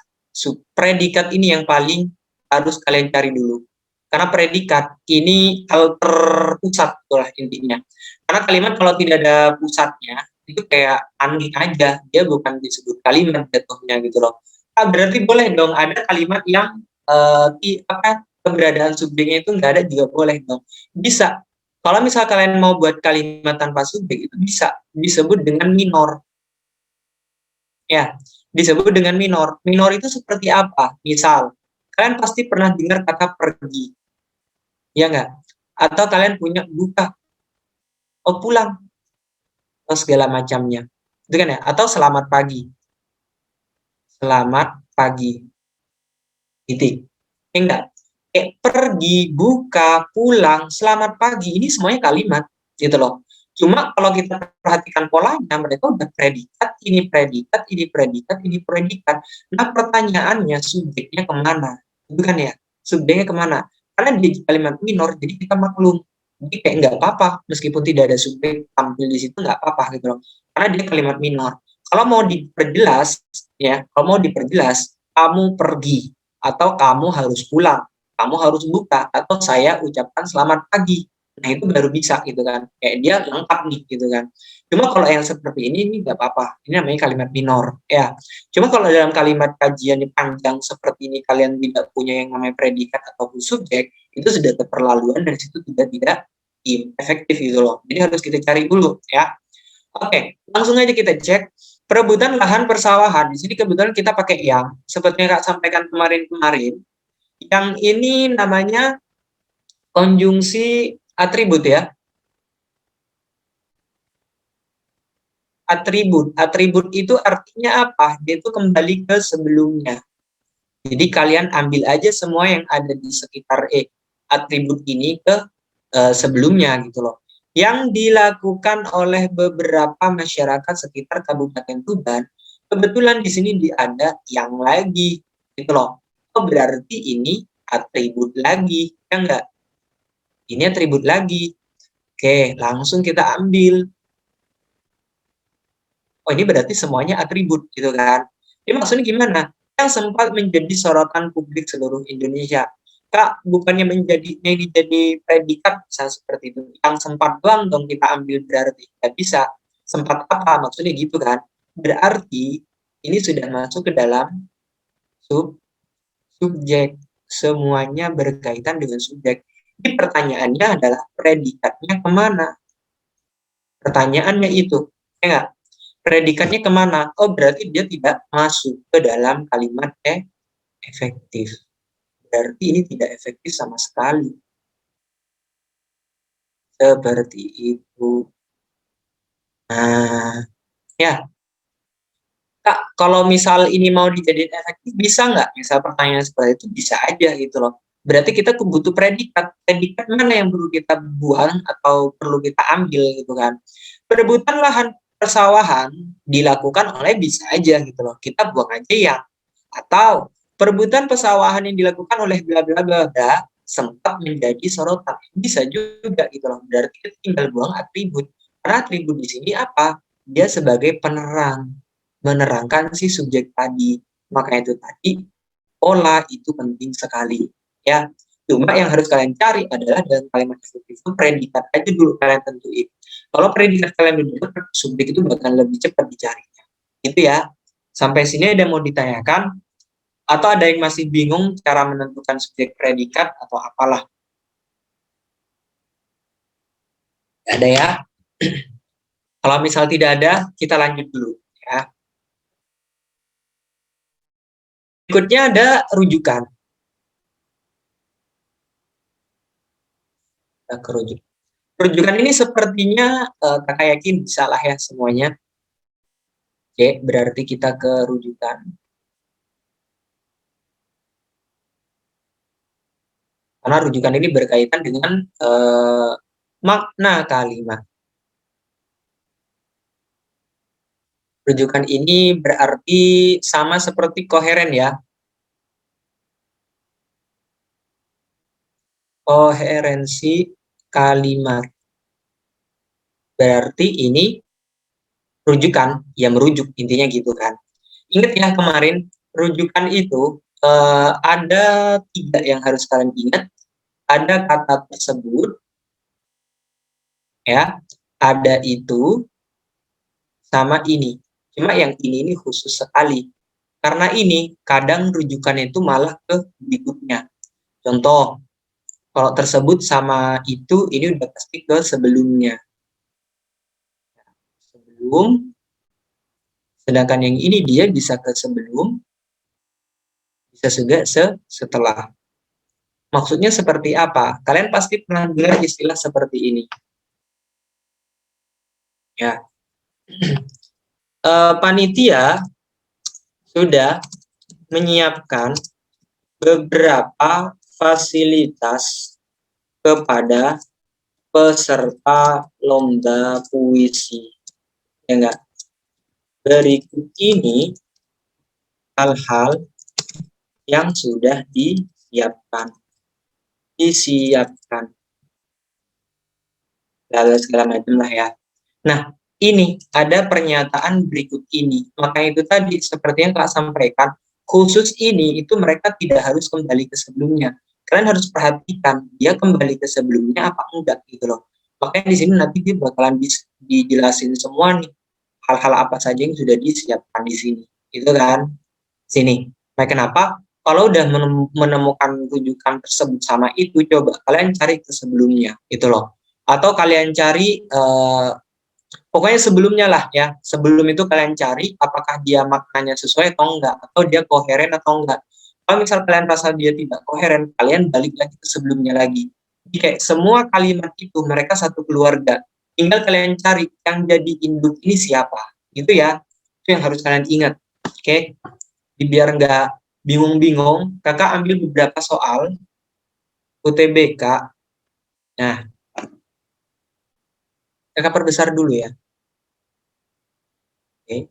Predikat ini yang paling harus kalian cari dulu. Karena predikat ini hal terpusat, itulah intinya. Karena kalimat kalau tidak ada pusatnya, itu kayak aneh aja. Dia bukan disebut kalimat jatuhnya gitu loh. Berarti boleh dong ada kalimat yang keberadaan subjeknya itu nggak ada juga boleh dong. Bisa. Kalau misal kalian mau buat kalimat tanpa subjek itu bisa disebut dengan minor. Ya, disebut dengan minor. Minor itu seperti apa? Misal, kalian pasti pernah dengar kata pergi, ya nggak? Atau kalian punya buka, oh pulang, atau segala macamnya. Itu kan ya? Atau selamat pagi. Selamat pagi. Titik. Enggak. Pergi, buka, pulang, selamat pagi. Ini semuanya kalimat, gitu loh. Cuma kalau kita perhatikan polanya, mereka udah predikat, ini predikat, ini predikat, ini predikat. Nah, pertanyaannya subjeknya kemana? Itu kan ya, subjeknya kemana? Karena di kalimat minor, jadi kita maklum. Jadi kayak nggak apa-apa, meskipun tidak ada subjek tampil di situ nggak apa-apa gitu loh. Karena dia kalimat minor. Kalau mau diperjelas, ya, kalau mau diperjelas, kamu pergi atau kamu harus pulang, kamu harus buka, atau saya ucapkan selamat pagi. Nah itu baru bisa gitu kan, kayak dia lengkap nih gitu kan. Cuma kalau yang seperti ini nggak apa-apa, ini namanya kalimat minor ya. Cuma kalau dalam kalimat kajian yang panjang seperti ini kalian tidak punya yang namanya predikat ataupun subjek, itu sudah keterlaluan dan situ tidak efektif gitu loh. Jadi harus kita cari dulu ya. Oke, langsung aja kita cek perebutan lahan persawahan. Di sini kebetulan kita pakai yang seperti yang Kak sampaikan kemarin-kemarin. Yang ini namanya konjungsi atribut ya. Atribut. Atribut itu artinya apa? Dia itu kembali ke sebelumnya. Jadi kalian ambil aja semua yang ada di sekitar atribut ini ke sebelumnya gitu loh. Yang dilakukan oleh beberapa masyarakat sekitar Kabupaten Tuban, kebetulan di sini ada yang lagi gitu loh. Oh, berarti ini atribut lagi, ya enggak? Ini atribut lagi. Oke, langsung kita ambil. Oh, ini berarti semuanya atribut gitu kan. Ini maksudnya gimana? Yang sempat menjadi sorotan publik seluruh Indonesia. Kak, bukannya menjadi ini jadi predikat bisa seperti itu. Yang sempat doang dong kita ambil berarti. Nggak bisa. Sempat apa? Maksudnya gitu kan. Berarti ini sudah masuk ke dalam subjek. Semuanya berkaitan dengan subjek. Ini pertanyaannya adalah predikatnya kemana? Pertanyaannya itu. Ya nggak? Predikatnya kemana? Oh, berarti dia tidak masuk ke dalam kalimat efektif. Berarti ini tidak efektif sama sekali. Seperti itu. Nah, ya. Kak, kalau misal ini mau dijadiin efektif, bisa nggak? Misal pertanyaan seperti itu, bisa aja gitu loh. Berarti kita tuh butuh predikat. Predikat mana yang perlu kita buang atau perlu kita ambil gitu kan. Perebutan lahan persawahan dilakukan oleh bisa aja gitu loh. Kita buang aja ya. Atau perebutan persawahan yang dilakukan oleh bla bla bla bla sempat menjadi sorotan. Bisa juga gitu loh. Berarti kita tinggal buang atribut. Karena atribut di sini apa? Dia sebagai penerang, menerangkan si subjek tadi. Maka itu tadi pola itu penting sekali ya. Cuma yang harus kalian cari adalah dalam kalimat efektif itu predikat aja dulu kalian tentuin. Kalau predikat kalian udah dapat, subjek itu bakal lebih cepat dicarinya. Itu ya. Sampai sini ada mau ditanyakan atau ada yang masih bingung cara menentukan subjek predikat atau apalah? Gak ada ya. Kalau misal tidak ada, kita lanjut dulu ya. Berikutnya ada rujukan. Nah, rujukan ini sepertinya kakak yakin bisa lah ya semuanya. Oke, berarti kita ke rujukan. Karena rujukan ini berkaitan dengan makna kalimat. Rujukan ini berarti sama seperti koheren ya. Koherensi kalimat. Berarti ini rujukan, ya merujuk intinya gitu kan. Ingat ya kemarin rujukan itu ada tiga yang harus kalian ingat. Ada kata tersebut, ya, ada itu, sama ini. Cuma yang ini khusus sekali. Karena ini kadang rujukannya itu malah ke berikutnya. Contoh, kalau tersebut sama itu, ini udah pasti ke sebelumnya. Sebelum, sedangkan yang ini dia bisa ke sebelum, bisa juga setelah. Maksudnya seperti apa? Kalian pasti pernah dengar istilah seperti ini. Ya, panitia sudah menyiapkan beberapa fasilitas kepada peserta lomba puisi. Ya enggak? Berikut ini hal-hal yang sudah disiapkan. Disiapkan. Lalu segala macam lah ya. Nah, ini ada pernyataan berikut ini. Maka itu tadi seperti yang Kak sampaikan, khusus ini itu mereka tidak harus kembali ke sebelumnya. Kalian harus perhatikan dia kembali ke sebelumnya apa enggak gitu loh. Makanya di sini nanti dia bakalan dijelasin semua nih hal-hal apa saja yang sudah disiapkan di sini. Itu kan sini. Nah, kenapa? Kalau udah menemukan rujukan tersebut sama itu, coba kalian cari ke sebelumnya, gitu loh. Atau kalian cari pokoknya sebelumnya lah ya. Sebelum itu kalian cari apakah dia maknanya sesuai atau enggak, atau dia koheren atau enggak. Kalau misal kalian rasa dia tidak koheren, kalian balik lagi ke sebelumnya lagi. Jadi kayak semua kalimat itu mereka satu keluarga. Tinggal kalian cari yang jadi induk ini siapa. Gitu ya. Itu yang harus kalian ingat. Oke. Biar nggak bingung-bingung, kakak ambil beberapa soal UTBK. Nah, kakak perbesar dulu ya. Oke.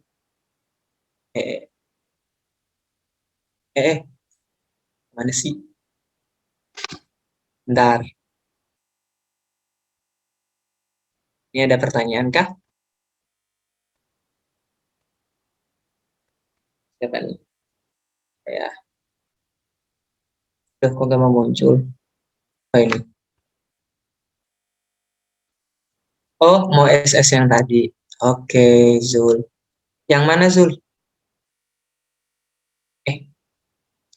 Eh, eh, eh, mana sih? Bentar. Ini ada pertanyaan kah? Siapa nih? Ya, udah kok gak mau muncul. Oh ini. Oh, mau SS yang tadi. Oke, Zul. Yang mana Zul? Eh,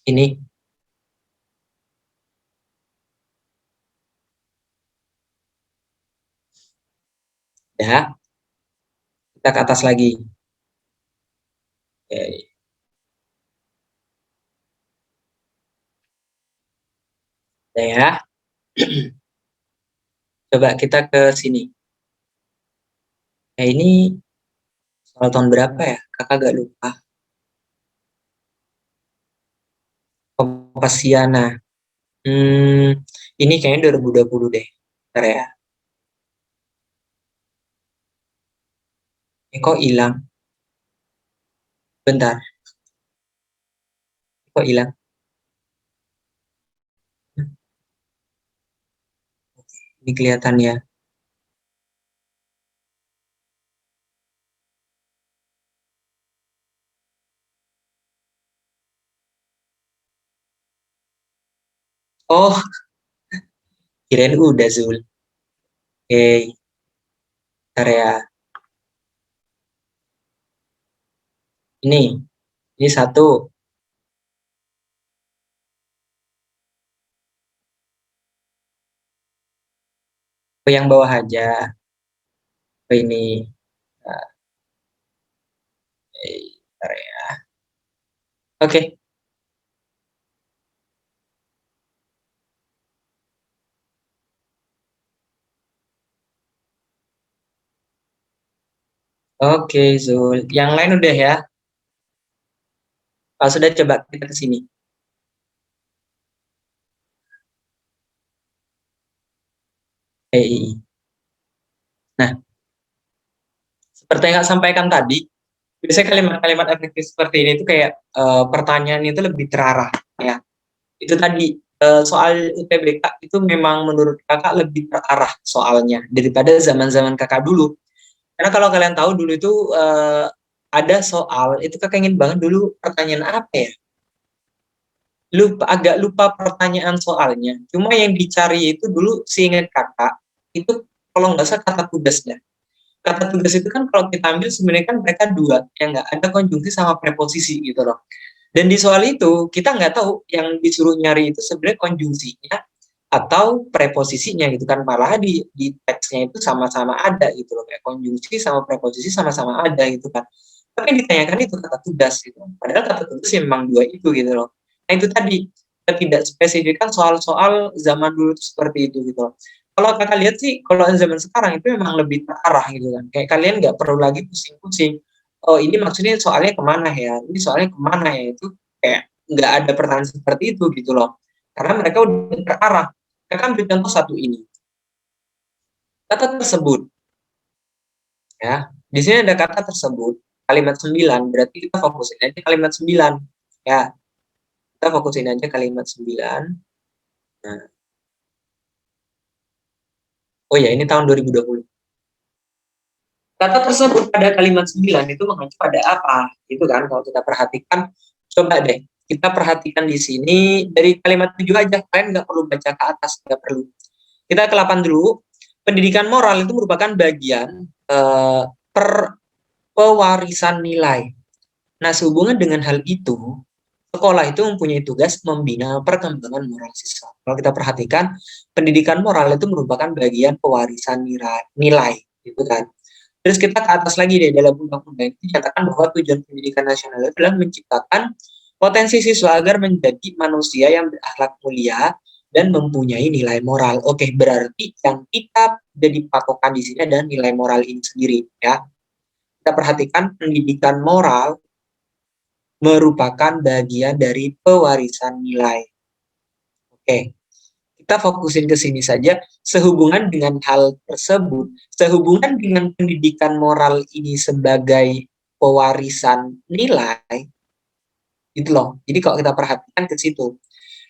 ini. Ya, kita ke atas lagi. Oke, udah ya. Coba kita ke sini. Ini soal tahun berapa ya? Kakak gak lupa. Kompasiana. Ini kayaknya 2020 deh. Bentar ya. Kok hilang? Bentar. Kok hilang? Ini kelihatan ya. Oh, kirain udah Zul. Oke, bentar ya. Ini satu. Ke yang bawah aja. Ke ini. Nah, bentar ya. Oke, Oke, Zul. Yang lain udah ya? Kalau sudah coba kita ke sini. EI. Nah, seperti yang saya sampaikan tadi, biasanya kalimat-kalimat efektif seperti ini itu kayak pertanyaan itu lebih terarah, ya. Itu tadi soal UTBK itu memang menurut kakak lebih terarah soalnya daripada zaman-zaman kakak dulu. Karena kalau kalian tahu dulu itu ada soal itu kakak ingin banget dulu pertanyaan apa ya? Agak lupa pertanyaan soalnya. Cuma yang dicari itu dulu seingat kakak itu kalau nggak salah kata tugasnya. Kata tugas itu kan kalau kita ambil sebenarnya kan mereka dua, yang nggak ada konjungsi sama preposisi gitu loh. Dan di soal itu kita nggak tahu yang disuruh nyari itu sebenarnya konjungsinya atau preposisinya gitu kan, malah di teksnya itu sama-sama ada gitu loh, kayak konjungsi sama preposisi sama-sama ada gitu kan, tapi yang ditanyakan itu kata tugas gitu, padahal kata tugas ya memang dua itu gitu loh. Nah itu tadi kita tidak spesifikkan soal-soal zaman dulu itu seperti itu gitu loh. Kalau kakak lihat sih kalau zaman sekarang itu memang lebih terarah gitu kan, kayak kalian nggak perlu lagi pusing-pusing, oh ini maksudnya soalnya kemana ya, ini soalnya kemana ya, itu kayak nggak ada pertanyaan seperti itu gitu loh, karena mereka udah terarah. Saya ambil contoh satu ini. Kata tersebut, ya. Di sini ada kata tersebut, kalimat 9, berarti kita fokusin aja kalimat 9. Ya, kita fokusin aja kalimat 9. Nah, oh ya, ini tahun 2020. Kata tersebut pada kalimat 9 itu mengacu pada apa? Itu kan kalau kita perhatikan, coba deh kita perhatikan di sini dari kalimat 7 aja, kalian nggak perlu baca ke atas, nggak perlu. Kita ke 8 dulu. Pendidikan moral itu merupakan bagian per pewarisan nilai. Nah, sehubungan dengan hal itu, sekolah itu mempunyai tugas membina perkembangan moral siswa. Kalau kita perhatikan, pendidikan moral itu merupakan bagian pewarisan nilai, gitu kan. Terus kita ke atas lagi deh, dalam undang-undang itu dinyatakan bahwa tujuan pendidikan nasional adalah menciptakan potensi siswa agar menjadi manusia yang berakhlak mulia dan mempunyai nilai moral. Oke, berarti yang kita jadi patokan di sini adalah nilai moral ini sendiri, ya. Kita perhatikan pendidikan moral merupakan bagian dari pewarisan nilai. Oke, kita fokusin ke sini saja. Sehubungan dengan hal tersebut, sehubungan dengan pendidikan moral ini sebagai pewarisan nilai, gitu loh. Jadi kalau kita perhatikan ke situ.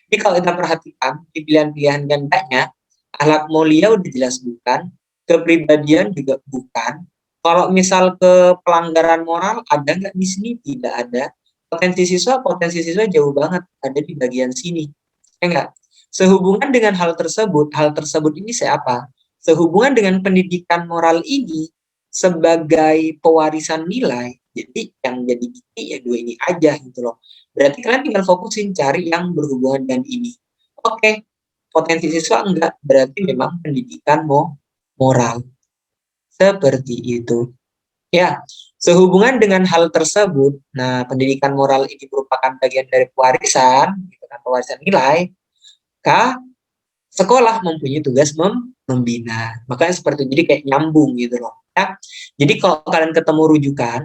Jadi kalau kita perhatikan di pilihan-pilihan gandanya, akhlak mulia udah jelas bukan, kepribadian juga bukan. Kalau misal ke pelanggaran moral ada nggak di sini? Tidak ada. Potensi siswa jauh banget ada di bagian sini. Ya enggak? Sehubungan dengan hal tersebut ini siapa? Sehubungan dengan pendidikan moral ini sebagai pewarisan nilai, jadi yang jadi inti ya dua ini aja gitu loh. Berarti kalian tinggal fokusin cari yang berhubungan dengan ini. Oke, potensi siswa enggak, berarti memang pendidikan moral. Seperti itu. Ya, sehubungan dengan hal tersebut, nah pendidikan moral ini merupakan bagian dari pewarisan, gitu kan, pewarisan nilai, maka sekolah mempunyai tugas membina. Makanya seperti jadi kayak nyambung gitu loh. Ya. Jadi kalau kalian ketemu rujukan,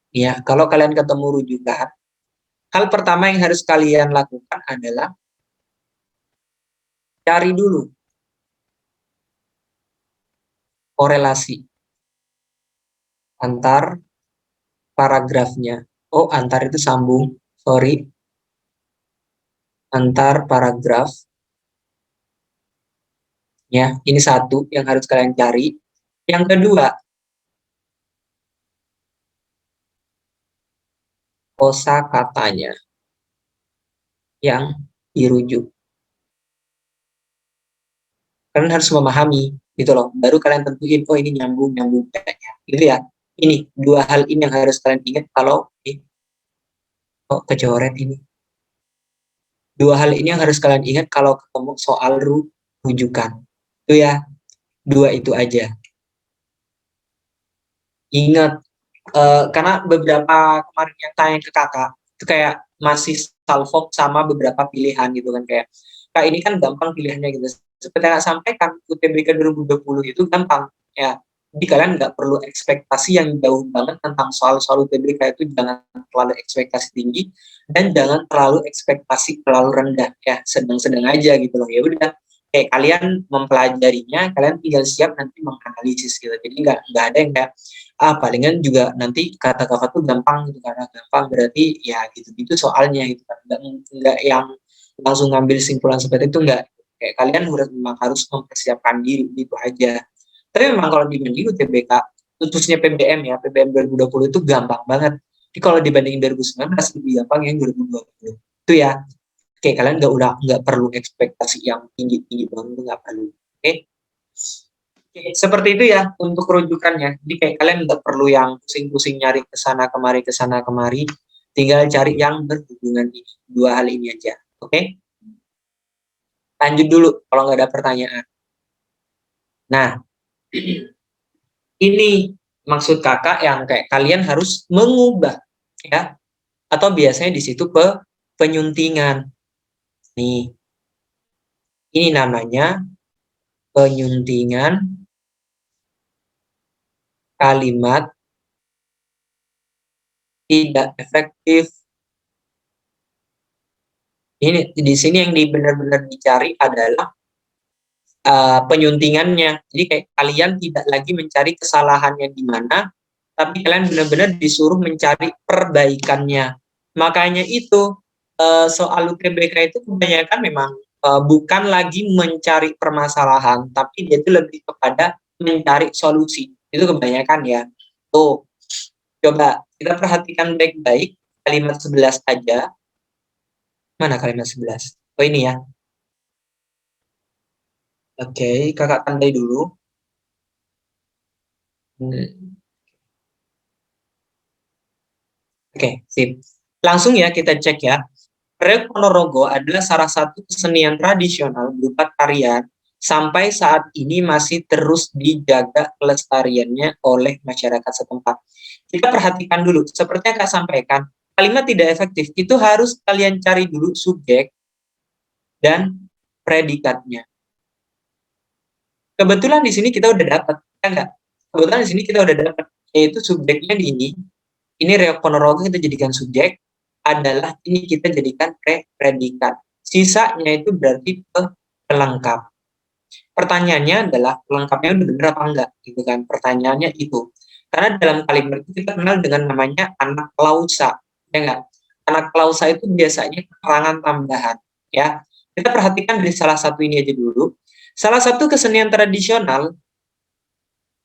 ya kalau kalian ketemu rujukan, hal pertama yang harus kalian lakukan adalah cari dulu korelasi antar paragrafnya. Oh, antar itu sambung. Sorry, antar paragraf. Ya, ini satu yang harus kalian cari. Yang kedua, kosa katanya yang dirujuk. Kalian harus memahami gitu loh. Baru kalian tentuin, oh ini nyambung nyambung kayaknya. Gitu ya. Ini dua hal ini yang harus kalian ingat kalau kok kecoret ini. Dua hal ini yang harus kalian ingat kalau ketemu soal rujukan. Itu ya, dua itu aja. Ingat, karena beberapa kemarin yang tanya ke kakak, itu kayak masih salvo sama beberapa pilihan gitu kan. Kayak ini kan gampang pilihannya gitu. Seperti yang saya sampaikan, UTBK 2020 itu gampang. Ya, Jadi kalian nggak perlu ekspektasi yang jauh banget tentang soal-soal UTBK itu, jangan terlalu ekspektasi tinggi dan jangan terlalu ekspektasi terlalu rendah ya, sedang-sedang aja gitu loh. Ya udah, kayak kalian mempelajarinya, kalian tinggal siap nanti menganalisis gitu. Jadi nggak ada yang kayak palingan juga nanti kata kakak tuh gampang gitu, karena gampang berarti ya gitu-gitu soalnya gitu kan. Nggak yang langsung ngambil simpulan seperti itu, nggak. Kayak kalian memang harus mempersiapkan diri gitu aja. Tapi memang kalau dibanding UTBK, khususnya PBM ya, PBM 2020 itu gampang banget. Jadi kalau dibandingin 2019 lebih gampang yang 2020. Itu ya, kayak kalian nggak perlu ekspektasi yang tinggi-tinggi banget, nggak perlu. Oke? Oke, seperti itu ya untuk rujukannya. Jadi kayak kalian nggak perlu yang pusing-pusing nyari ke sana kemari. Tinggal cari yang berhubungan ini. Dua hal ini aja. Oke? Lanjut dulu kalau nggak ada pertanyaan. Nah, ini maksud kakak yang kayak kalian harus mengubah ya, atau biasanya di situ penyuntingan. Nih, ini namanya penyuntingan kalimat tidak efektif. Ini di sini yang benar-benar dicari adalah penyuntingannya. Jadi kayak kalian tidak lagi mencari kesalahannya di mana, tapi kalian benar-benar disuruh mencari perbaikannya. Makanya itu soal UTBK itu kebanyakan memang bukan lagi mencari permasalahan, tapi dia itu lebih kepada mencari solusi. Itu kebanyakan ya. Tuh, coba kita perhatikan baik-baik kalimat 11 aja. Mana kalimat 11? Oh ini ya. Oke, kakak tandai dulu. Oke, sip. Langsung ya kita cek ya. Reok Ponorogo adalah salah satu kesenian tradisional berupa tarian sampai saat ini masih terus dijaga kelestariannya oleh masyarakat setempat. Kita perhatikan dulu, seperti yang Kak sampaikan, kalimat tidak efektif itu harus kalian cari dulu subjek dan predikatnya. Kebetulan di sini kita udah dapat, ya enggak? Kebetulan di sini kita udah dapat, yaitu subjeknya di ini Reok Ponorogo kita jadikan subjek, adalah ini kita jadikan predikat. Sisanya itu berarti pelengkap. Pertanyaannya adalah pelengkapnya udah benar apa enggak, gitu kan? Pertanyaannya itu. Karena dalam kalimat itu kita kenal dengan namanya anak klausa, ya enggak? Anak klausa itu biasanya keterangan tambahan, ya. Kita perhatikan dari salah satu ini aja dulu. Salah satu kesenian tradisional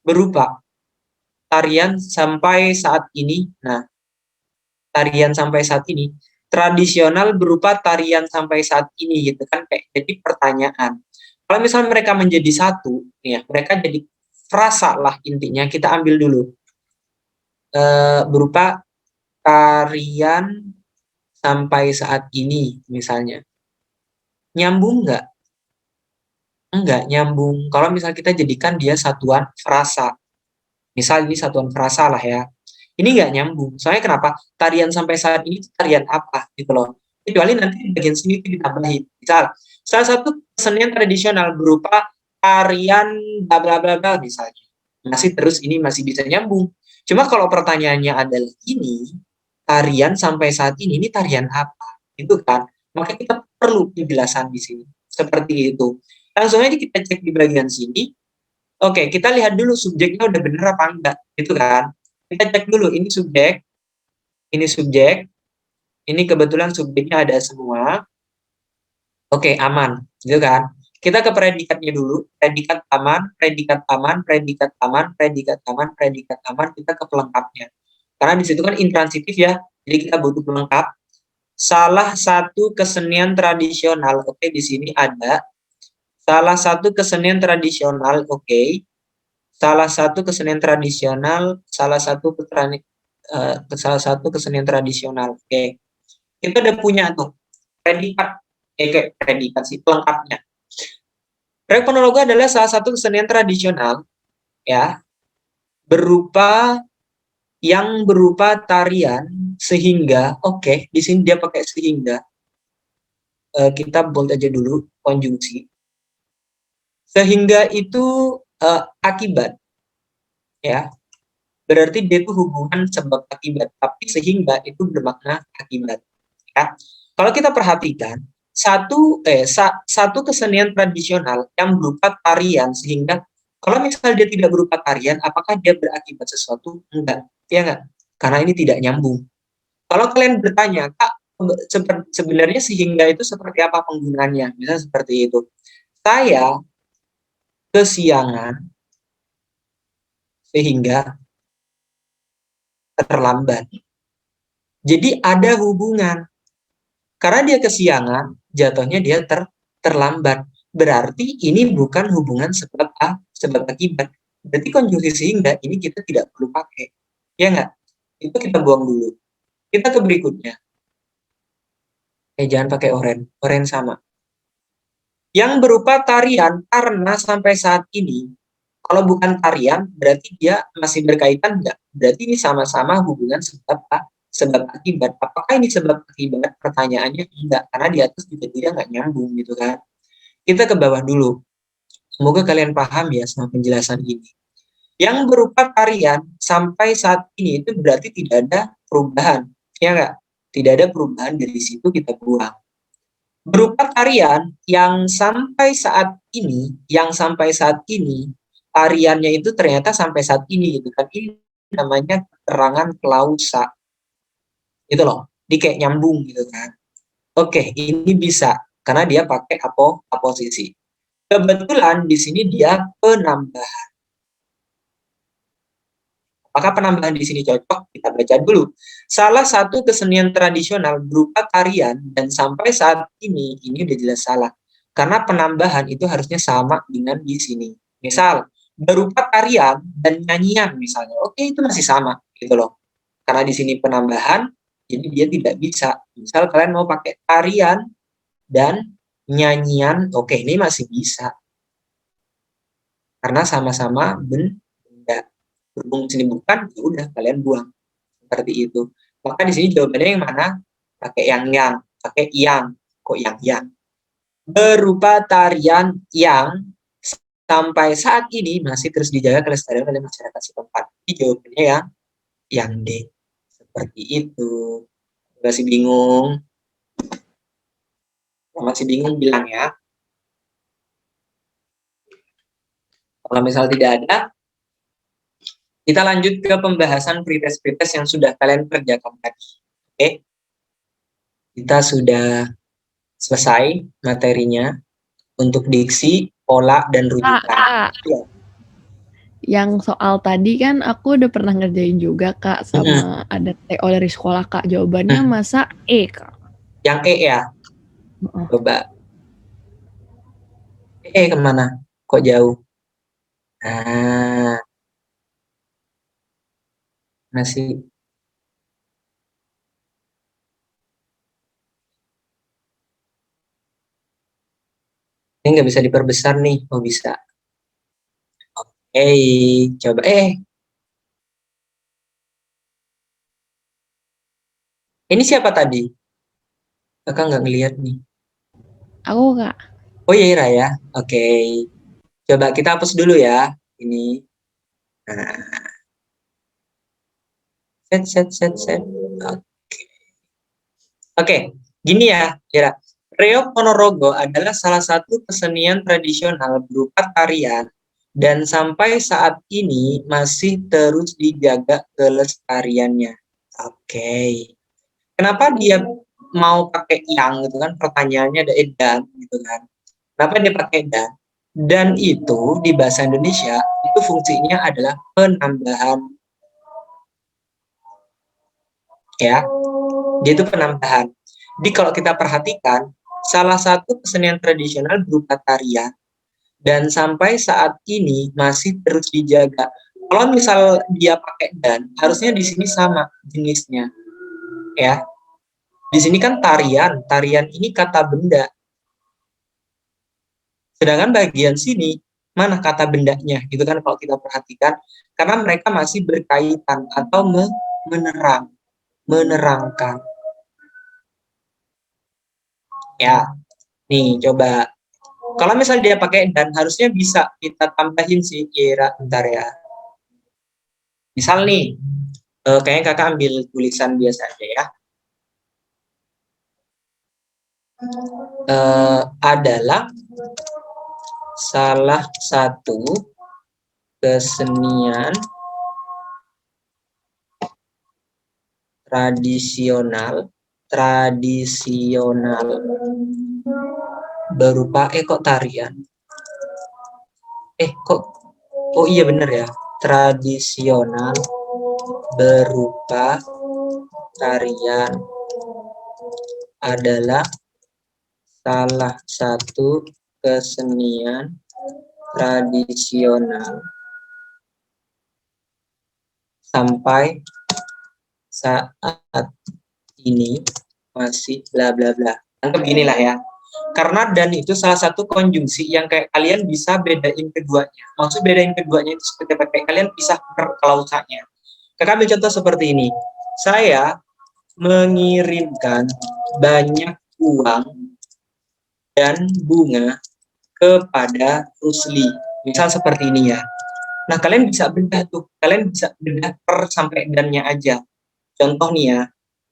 berupa tarian sampai saat ini. Nah, tarian sampai saat ini tradisional berupa tarian sampai saat ini gitu kan, kayak jadi pertanyaan. Kalau misalnya mereka menjadi satu, ya mereka jadi frasa lah intinya. Kita ambil dulu berupa tarian sampai saat ini misalnya. Nyambung nggak? Enggak nyambung. Kalau misalnya kita jadikan dia satuan frasa, misal ini satuan frasa lah ya. Ini nggak nyambung. Soalnya kenapa? Tarian sampai saat ini tarian apa gitu loh. Kecuali nanti di bagian sini itu ditambahin. Misal, salah satu kesenian tradisional berupa tarian bla bla bla bla misalnya. Masih terus ini masih bisa nyambung. Cuma kalau pertanyaannya adalah ini tarian sampai saat ini tarian apa? Itu kan. Maka kita perlu penjelasan di sini. Seperti itu. Langsung aja kita cek di bagian sini. Oke, kita lihat dulu subjeknya udah bener apa enggak, gitu kan. Kita cek dulu, ini subjek, ini kebetulan subjeknya ada semua. Oke, aman, gitu kan. Kita ke predikatnya dulu, predikat aman, predikat aman, predikat aman, predikat aman, predikat aman, kita ke pelengkapnya. Karena di situ kan intransitif ya, jadi kita butuh pelengkap. Salah satu kesenian tradisional, oke, di sini ada salah satu kesenian tradisional, oke. Salah satu kesenian tradisional, salah satu kesenian tradisional. Oke, kita udah punya tuh predikat, predikat sih pelengkapnya. Reok Ponorogo adalah salah satu kesenian tradisional ya, berupa tarian sehingga, oke, di sini dia pakai sehingga. Kita bold aja dulu konjungsi. Sehingga itu akibat. ya. Berarti dia itu hubungan sebab akibat, tapi sehingga itu bermakna akibat. Ya. Kalau kita perhatikan, satu kesenian tradisional yang berupa tarian, sehingga kalau misalnya dia tidak berupa tarian, apakah dia berakibat sesuatu? Enggak, ya enggak? Karena ini tidak nyambung. Kalau kalian bertanya, Kak, sebenarnya sehingga itu seperti apa penggunaannya? Misalnya seperti itu. Saya kesiangan sehingga terlambat. Jadi ada hubungan. Karena dia kesiangan, jatuhnya dia terlambat. Berarti ini bukan hubungan sebab akibat. Berarti konjungsi sehingga ini kita tidak perlu pakai. Ya enggak? Itu kita buang dulu. Kita ke berikutnya. Jangan pakai oren. Oren sama. Yang berupa tarian karena sampai saat ini, kalau bukan tarian, berarti dia masih berkaitan enggak? Berarti ini sama-sama hubungan sebab akibat. Apakah ini sebab akibat? Pertanyaannya enggak, karena di atas juga tidak nggak nyambung gitu kan. Kita ke bawah dulu. Semoga kalian paham ya sama penjelasan ini. Yang berupa tarian sampai saat ini itu berarti tidak ada perubahan. Ya enggak? Tidak ada perubahan dari situ kita buang. Berupa tarian yang sampai saat ini, tariannya itu ternyata sampai saat ini gitu kan. Ini namanya keterangan klausa. Itu loh, di kayak nyambung gitu kan. Oke, ini bisa karena dia pakai aposisi. Kebetulan di sini dia penambahan. Apakah penambahan di sini cocok? Kita baca dulu. Salah satu kesenian tradisional berupa tarian dan sampai saat ini udah jelas salah. Karena penambahan itu harusnya sama dengan di sini. Misal, berupa tarian dan nyanyian misalnya. Oke, itu masih sama gitu loh. Karena di sini penambahan, jadi dia tidak bisa. Misal kalian mau pakai tarian dan nyanyian, oke ini masih bisa. Karena sama-sama benda. Berhubung sini bukan, ya udah kalian buang. Seperti itu. Maka di sini jawabannya yang mana? Pakai yang, pakai yang. Kok yang? Berupa tarian yang sampai saat ini masih terus dijaga kelestarian oleh masyarakat setempat. Jadi jawabannya yang D. Seperti itu. Masih bingung? Kalau masih bingung bilang ya. Kalau misal tidak ada, kita lanjut ke pembahasan pretest-pretest yang sudah kalian kerjakan tadi. Oke, kita sudah selesai materinya untuk diksi, pola, dan rujukan. Kak. Ya. Yang soal tadi kan aku udah pernah ngerjain juga, Kak, sama ada TO dari sekolah, Kak. Jawabannya masa E, Kak. Yang E ya? Coba. Kemana? Kok jauh? Nah, masih. Ini nggak bisa diperbesar nih. Oh, bisa. Oke, coba. Ini siapa tadi? Kakak nggak ngeliat nih. Aku, Kak. Oh iya, Ira ya. Oke. Coba kita hapus dulu ya. Ini. Nah. Set. Oke. Gini ya, Ira. Reog Ponorogo adalah salah satu kesenian tradisional berupa tarian dan sampai saat ini masih terus dijaga kelestariannya. Oke. Kenapa dia mau pakai yang gitu kan? Pertanyaannya ada dan gitu kan. Kenapa dia pakai dan? Dan itu di bahasa Indonesia itu fungsinya adalah penambahan. Ya. Dia itu penambahan. Jadi kalau kita perhatikan, salah satu kesenian tradisional berupa tarian dan sampai saat ini masih terus dijaga. Kalau misal dia pakai dan, harusnya di sini sama jenisnya. Ya. Di sini kan tarian ini kata benda. Sedangkan bagian sini mana kata bendanya, gitu kan kalau kita perhatikan, karena mereka masih berkaitan atau menerangkan. Ya, nih coba. Kalau misalnya dia pakai dan, harusnya bisa kita tambahin sih, kira bentar ya. Misal nih, kayaknya kakak ambil tulisan biasa aja ya. Adalah salah satu kesenian tradisional berupa kok tarian kok oh iya bener ya, tradisional berupa tarian adalah salah satu kesenian tradisional sampai saat ini masih bla bla bla. Anggap ginilah ya. Karena dan itu salah satu konjungsi yang kayak kalian bisa bedain keduanya. Maksud bedain keduanya itu seperti apa? Kayak kalian pisah per klausanya. Kakak ambil contoh seperti ini. Saya mengirimkan banyak uang dan bunga kepada Rusli. Misal seperti ini ya. Nah, kalian bisa bedah tuh. Kalian bisa bedah per sampai dannya aja. Contoh nih ya,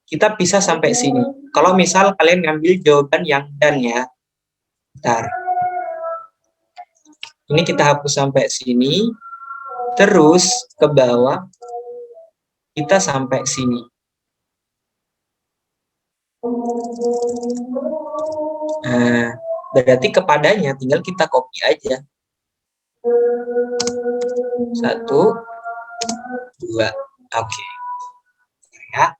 kita bisa sampai sini. Kalau misal kalian ngambil jawaban yang dan ya. Bentar. Ini kita hapus sampai sini. Terus ke bawah kita sampai sini. Nah, berarti kepadanya tinggal kita copy aja. 1, 2. Oke. Ya.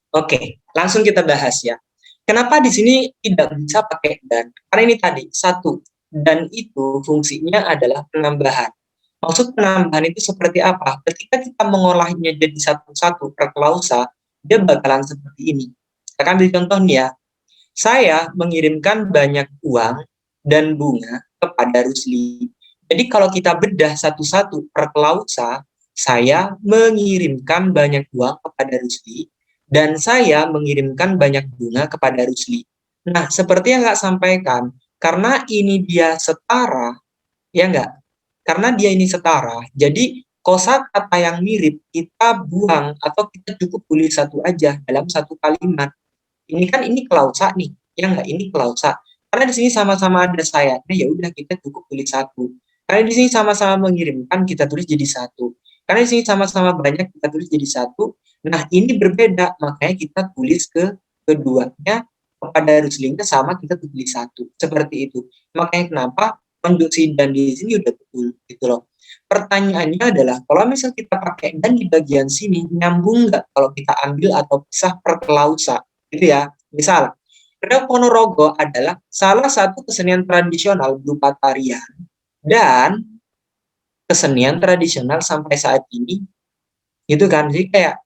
Oke, langsung kita bahas ya. Kenapa di sini tidak bisa pakai dan? Karena ini tadi, satu, dan itu fungsinya adalah penambahan. Maksud penambahan itu seperti apa? Ketika kita mengolahnya jadi satu-satu per klausa, dia bakalan seperti ini. Kita ambil contoh nih ya. Saya mengirimkan banyak uang dan bunga kepada Rusli. Jadi kalau kita bedah satu-satu per klausa, saya mengirimkan banyak uang kepada Rusli dan saya mengirimkan banyak bunga kepada Rusli. Nah, seperti yang Kak sampaikan, karena ini dia setara, ya enggak? Karena dia ini setara, jadi kosakata yang mirip kita buang atau kita cukup tulis satu aja dalam satu kalimat. Ini kan ini klausa nih, ya enggak? Ini klausa. Karena di sini sama-sama ada sayapnya, ya udah kita cukup tulis satu. Karena di sini sama-sama mengirimkan, kita tulis jadi satu. Karena di sini sama-sama banyak, kita tulis jadi satu. Nah, ini berbeda, makanya kita tulis ke keduanya kepada Ruslingnya sama kita tulis satu. Seperti itu. Makanya kenapa konjungsi dan di sini udah betul gitu loh. Pertanyaannya adalah kalau misal kita pakai dan di bagian sini nyambung nggak kalau kita ambil atau pisah per klausa gitu ya. Misal Reok Ponorogo adalah salah satu kesenian tradisional berupa tarian dan kesenian tradisional sampai saat ini gitu kan. Jadi kayak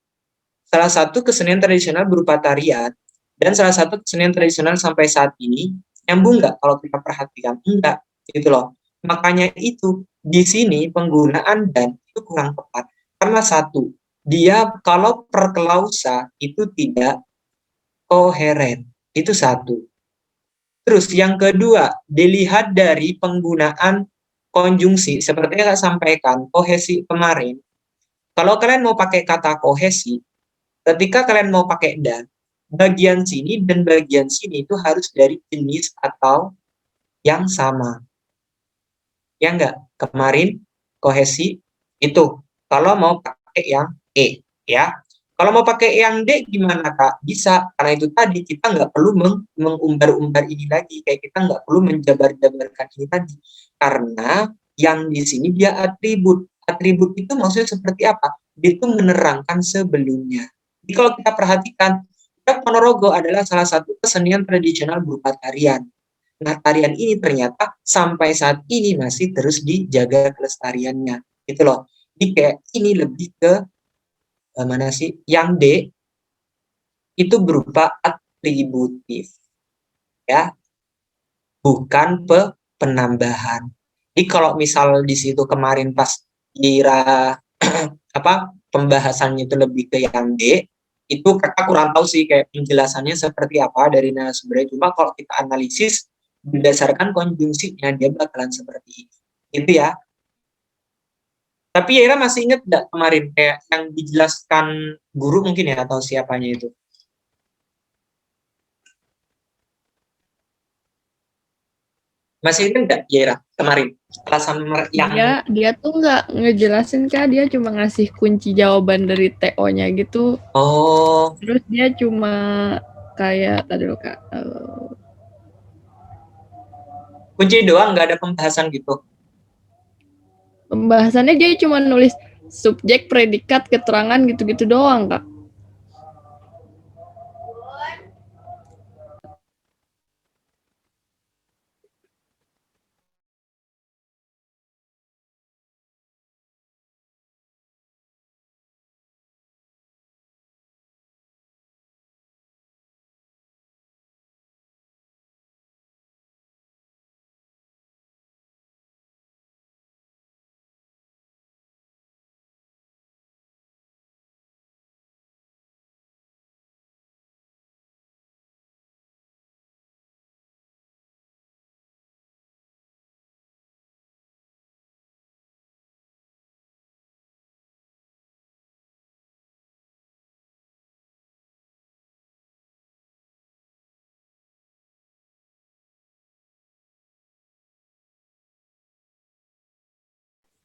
salah satu kesenian tradisional berupa tarian dan salah satu kesenian tradisional sampai saat ini nyambung nggak kalau kita perhatikan? Enggak gitu loh. Makanya itu di sini penggunaan dan itu kurang tepat karena satu, dia kalau per klausa itu tidak koheren. Itu satu. Terus yang kedua, dilihat dari penggunaan konjungsi. Seperti yang saya sampaikan, kohesi kemarin. Kalau kalian mau pakai kata kohesi, ketika kalian mau pakai dan, bagian sini dan bagian sini itu harus dari jenis atau yang sama. Ya enggak? Kemarin kohesi itu. Kalau mau pakai yang ya. Kalau mau pakai yang D gimana Kak? Bisa, karena itu tadi kita nggak perlu mengumbar-umbar ini lagi, kayak kita nggak perlu menjabar-jabarkan ini tadi. Karena yang di sini dia atribut. Atribut itu maksudnya seperti apa? Itu menerangkan sebelumnya. Jadi kalau kita perhatikan, Ponorogo adalah salah satu kesenian tradisional berupa tarian. Nah, tarian ini ternyata sampai saat ini masih terus dijaga kelestariannya. Gitu loh. Jadi kayak ini lebih ke mana sih? Yang D itu berupa atributif, ya, bukan penambahan. Jadi kalau misal di situ kemarin pas kira apa pembahasannya itu lebih ke yang D, itu kakak kurang tahu sih kayak penjelasannya seperti apa dari narasumbernya. Cuma kalau kita analisis berdasarkan konjungsinya dia bakalan seperti ini. Itu ya. Tapi Ira masih ingat nggak kemarin kayak yang dijelaskan guru mungkin ya atau siapanya itu? Masih ingat nggak Ira kemarin alasan yang Dia tuh nggak ngejelasin Kak, dia cuma ngasih kunci jawaban dari TO-nya gitu. oh Terus dia cuma kayak tadi dulu Kak, kunci doang nggak ada pembahasan gitu? pembahasannya dia cuma nulis subjek, predikat, keterangan gitu-gitu doang Kak.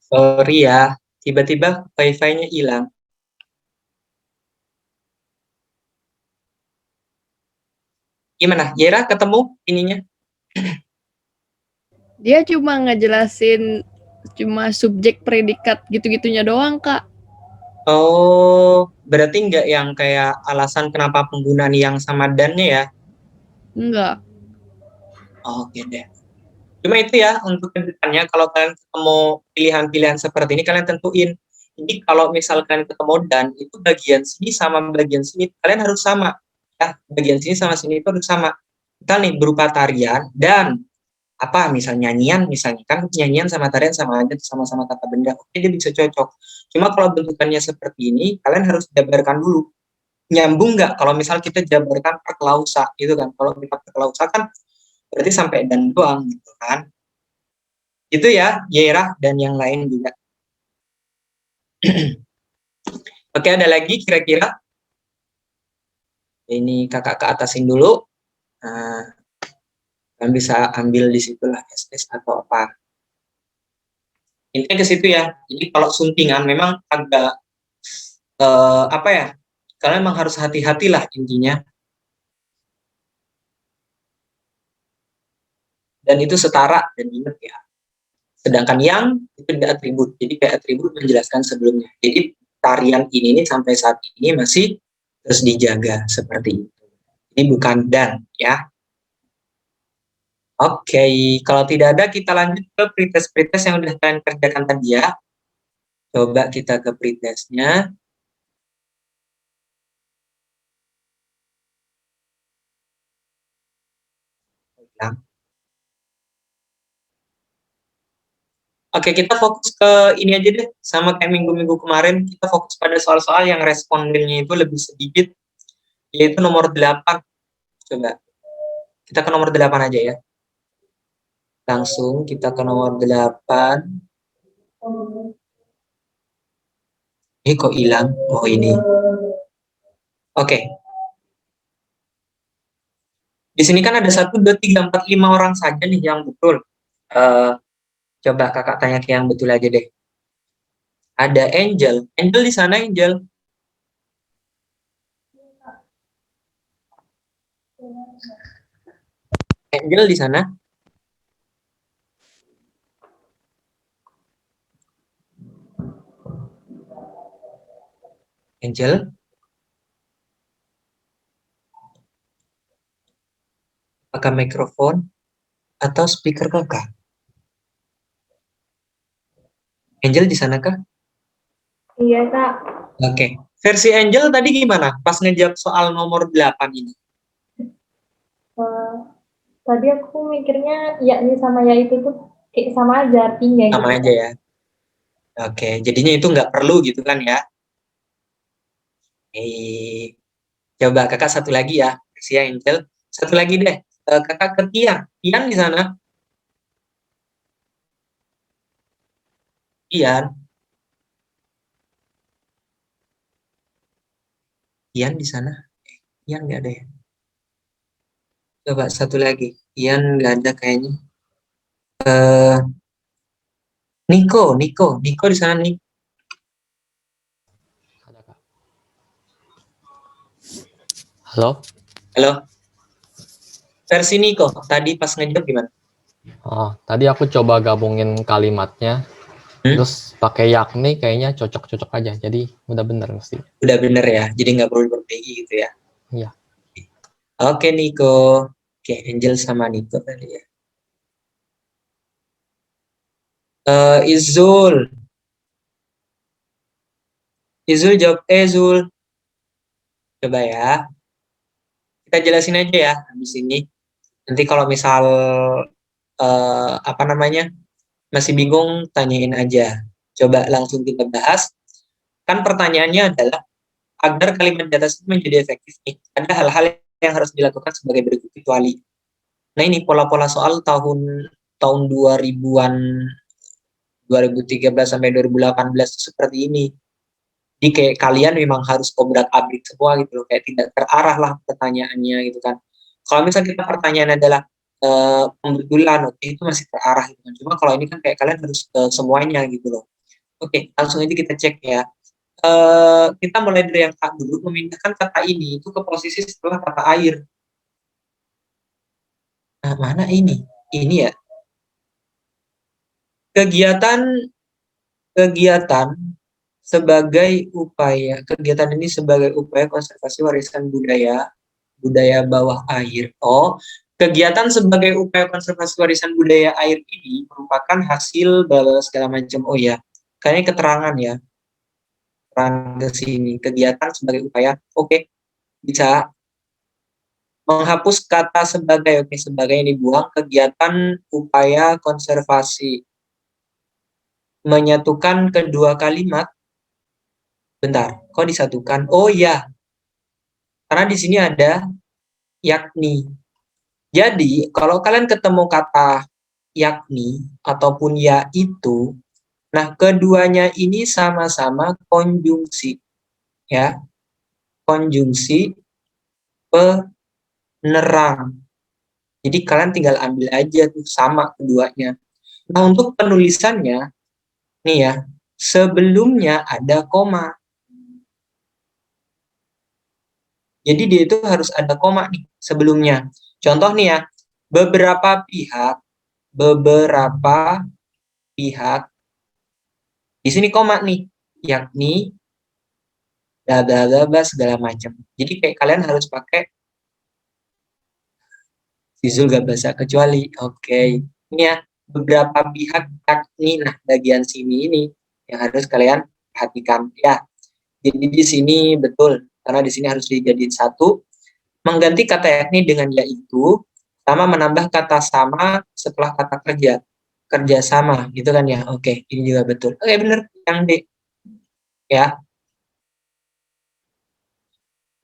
Sorry ya, tiba-tiba wifi-nya hilang. Gimana? Yera ketemu ininya? Dia cuma ngejelasin cuma subjek, predikat gitu-gitunya doang Kak. Oh, berarti nggak yang kayak alasan kenapa penggunaan yang sama dannya ya? Enggak. Oh, oke deh. Cuma itu ya, untuk kedepannya kalau kalian ketemu pilihan-pilihan seperti ini, kalian tentuin. Jadi kalau misalkan ketemu dan itu bagian sini sama bagian sini, kalian harus sama. Ya, bagian sini sama sini itu harus sama. Misal nih berupa tarian dan apa misalnya nyanyian misalnya kan nyanyian sama tarian sama aja sama-sama kata benda oke dia bisa cocok cuma kalau bentukannya seperti ini kalian harus jabarkan dulu nyambung nggak kalau misal kita jabarkan per klausa itu kan kalau kita per klausa kan berarti sampai dan doang gitu kan itu ya Yera dan yang lain juga. Oke ada lagi kira-kira ini kakak ke atasin dulu. Nah, kalian bisa ambil di situlah SS atau apa intinya ke situ ya jadi kalau suntingan memang agak apa ya kalian memang harus hati-hatilah intinya dan itu setara dan ingat ya sedangkan yang itu tidak atribut jadi kayak atribut menjelaskan sebelumnya jadi tarian ini nih sampai saat ini masih terus dijaga seperti itu ini bukan dan ya. Oke kalau tidak ada kita lanjut ke pretest yang udah kalian kerjakan tadi ya coba kita ke pretestnya. Oke, kita fokus ke ini aja deh. Sama kayak minggu-minggu kemarin, kita fokus pada soal-soal yang respondennya itu lebih sedikit, yaitu nomor 8. Coba, kita ke nomor 8 aja ya. Langsung kita ke nomor 8. Ini kok hilang? Oh, ini. Oke. Di sini kan ada 1, 2, 3, 4, 5 orang saja nih yang betul. Coba kakak tanya ke yang betul aja deh. Ada Angel. Angel di sana, Angel. Angel di sana. Angel. Apakah mikrofon atau speaker kakak? Angel di sana kah? Iya, Kak. Oke. Versi Angel tadi gimana? Pas ngejawab soal nomor 8 ini. Tadi aku mikirnya yakni sama ya itu tuh kayak sama aja artinya Sama gitu. aja ya. Oke, jadinya itu nggak perlu gitu kan ya. Coba kakak satu lagi ya. Versi Angel. Satu lagi deh. Kakak ke Tian. Tian di sana. Tian. Tian di sana. Tian nggak ada ya? Coba satu lagi. Tian nggak ada kayaknya. Eh, Niko di sana nih. Ada, Kak. Halo? Halo. Versi Niko tadi pas ngejawab gimana? Oh, tadi aku coba gabungin kalimatnya, terus pakai yakni kayaknya cocok-cocok aja. Jadi udah bener mesti. Udah bener ya. Jadi nggak perlu diperbaiki gitu ya. Iya. Oke Niko. Oke, Angel sama Niko tadi ya. Izul. Izul jawab Zul. Coba ya. Kita jelasin aja ya habis ini. Nanti kalau misal apa namanya masih bingung, tanyain aja. Coba langsung kita bahas. Kan pertanyaannya adalah agar kalimat di atas itu menjadi efektif nih, ada hal-hal yang harus dilakukan sebagai berikut kecuali. Nah ini pola-pola soal tahun 2000-an 2013 sampai 2018 itu seperti ini. Jadi kayak kalian memang harus obrak-abrik semua gitu loh, kayak tidak terarah lah pertanyaannya gitu kan. Kalau misalnya kita pertanyaan adalah pembetulan, oke itu masih terarah gitu kan. Cuma kalau ini kan kayak kalian harus semuanya gitu loh. Oke, langsung aja kita cek ya. Kita mulai dari yang A dulu, memindahkan kata ini itu ke posisi setelah kata air. Nah, mana ini? Ini ya. Kegiatan kegiatan ini sebagai upaya konservasi warisan budaya bawah air. Oh, kegiatan sebagai upaya konservasi warisan budaya air ini merupakan hasil segala macam. Oh ya, kayaknya keterangan ya. Ke sini kegiatan sebagai upaya. Oke, bisa menghapus kata sebagai. Oke, sebagai ini buang. Kegiatan upaya konservasi, menyatukan kedua kalimat. Bentar, kok disatukan? Oh ya, karena di sini ada yakni. Jadi kalau kalian ketemu kata yakni ataupun yaitu, nah keduanya ini sama-sama konjungsi, ya, konjungsi penerang. Jadi kalian tinggal ambil aja tuh sama keduanya. Nah untuk penulisannya, nih ya, sebelumnya ada koma. Jadi dia itu harus ada koma nih sebelumnya. Contoh nih ya, beberapa pihak, di sini koma nih, yakni bla bla bla bla segala macam. Jadi kayak kalian harus pakai Zul gak bahasa kecuali. Oke. Ini ya, beberapa pihak yakni, nah bagian sini ini yang harus kalian perhatikan ya. Jadi di sini betul, karena di sini harus dijadiin satu, mengganti kata yakni dengan yaitu, sama menambah kata sama setelah kata kerja sama gitu kan ya. Oke, ini juga betul. Oke, bener yang D ya.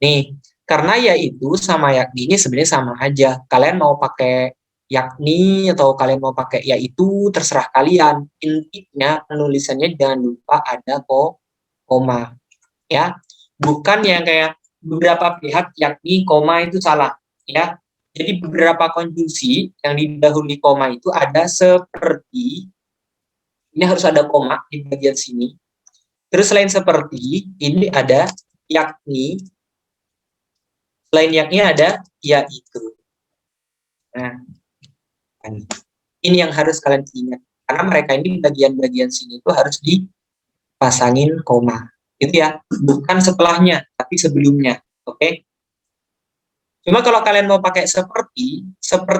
Nih, karena yaitu sama yakni ini sebenarnya sama aja. Kalian mau pakai yakni atau kalian mau pakai yaitu terserah kalian. Intinya penulisannya jangan lupa ada koma ya. Bukan yang kayak beberapa pihak yakni koma itu salah ya. Jadi beberapa konjungsi yang didahului koma itu ada seperti, ini harus ada koma di bagian sini. Terus selain seperti, ini ada yakni. Selain yakni ada yaitu. Nah, ini yang harus kalian ingat. Karena mereka ini bagian-bagian sini itu harus dipasangin koma. Itu ya, bukan setelahnya, tapi sebelumnya. Oke? Cuma kalau kalian mau pakai seperti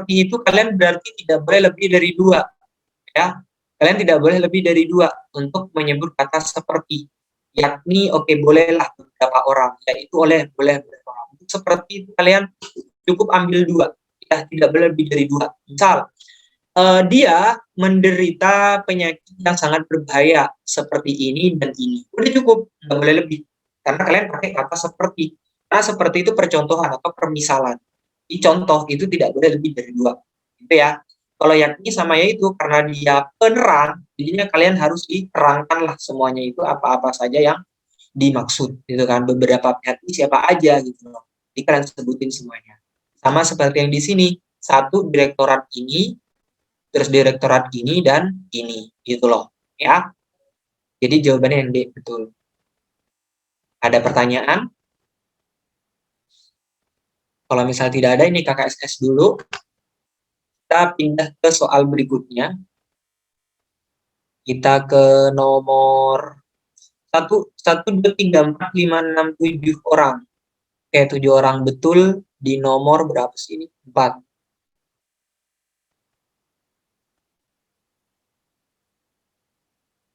itu kalian berarti tidak boleh lebih dari 2. Ya, kalian tidak boleh lebih dari 2 untuk menyebut kata seperti. Yakni oke, bolehlah beberapa orang, yaitu boleh beberapa orang. Untuk seperti itu kalian cukup ambil 2, ya, tidak boleh lebih dari 2. Misal dia menderita penyakit yang sangat berbahaya seperti ini dan ini, udah cukup, nggak boleh lebih, karena kalian pakai kata seperti. Karena seperti itu percontohan atau permisalan. Di contoh itu tidak boleh lebih dari 2. Gitu ya. Kalau yakni sama ya itu karena dia penerang, jadinya kalian harus diterangkan lah semuanya itu apa-apa saja yang dimaksud gitu kan. Beberapa pihak ini siapa aja gitu loh. Jadi kalian sebutin semuanya. Sama seperti yang di sini. Satu direktorat ini, terus direktorat ini dan ini gitu loh ya. Jadi jawabannya yang D betul. Ada pertanyaan? Kalau misal tidak ada, ini KKSS dulu. Kita pindah ke soal berikutnya. Kita ke nomor 1, 2, 3, 4, 5, 6, 7 orang. Oke, 7 orang betul di nomor berapa sih ini? 4.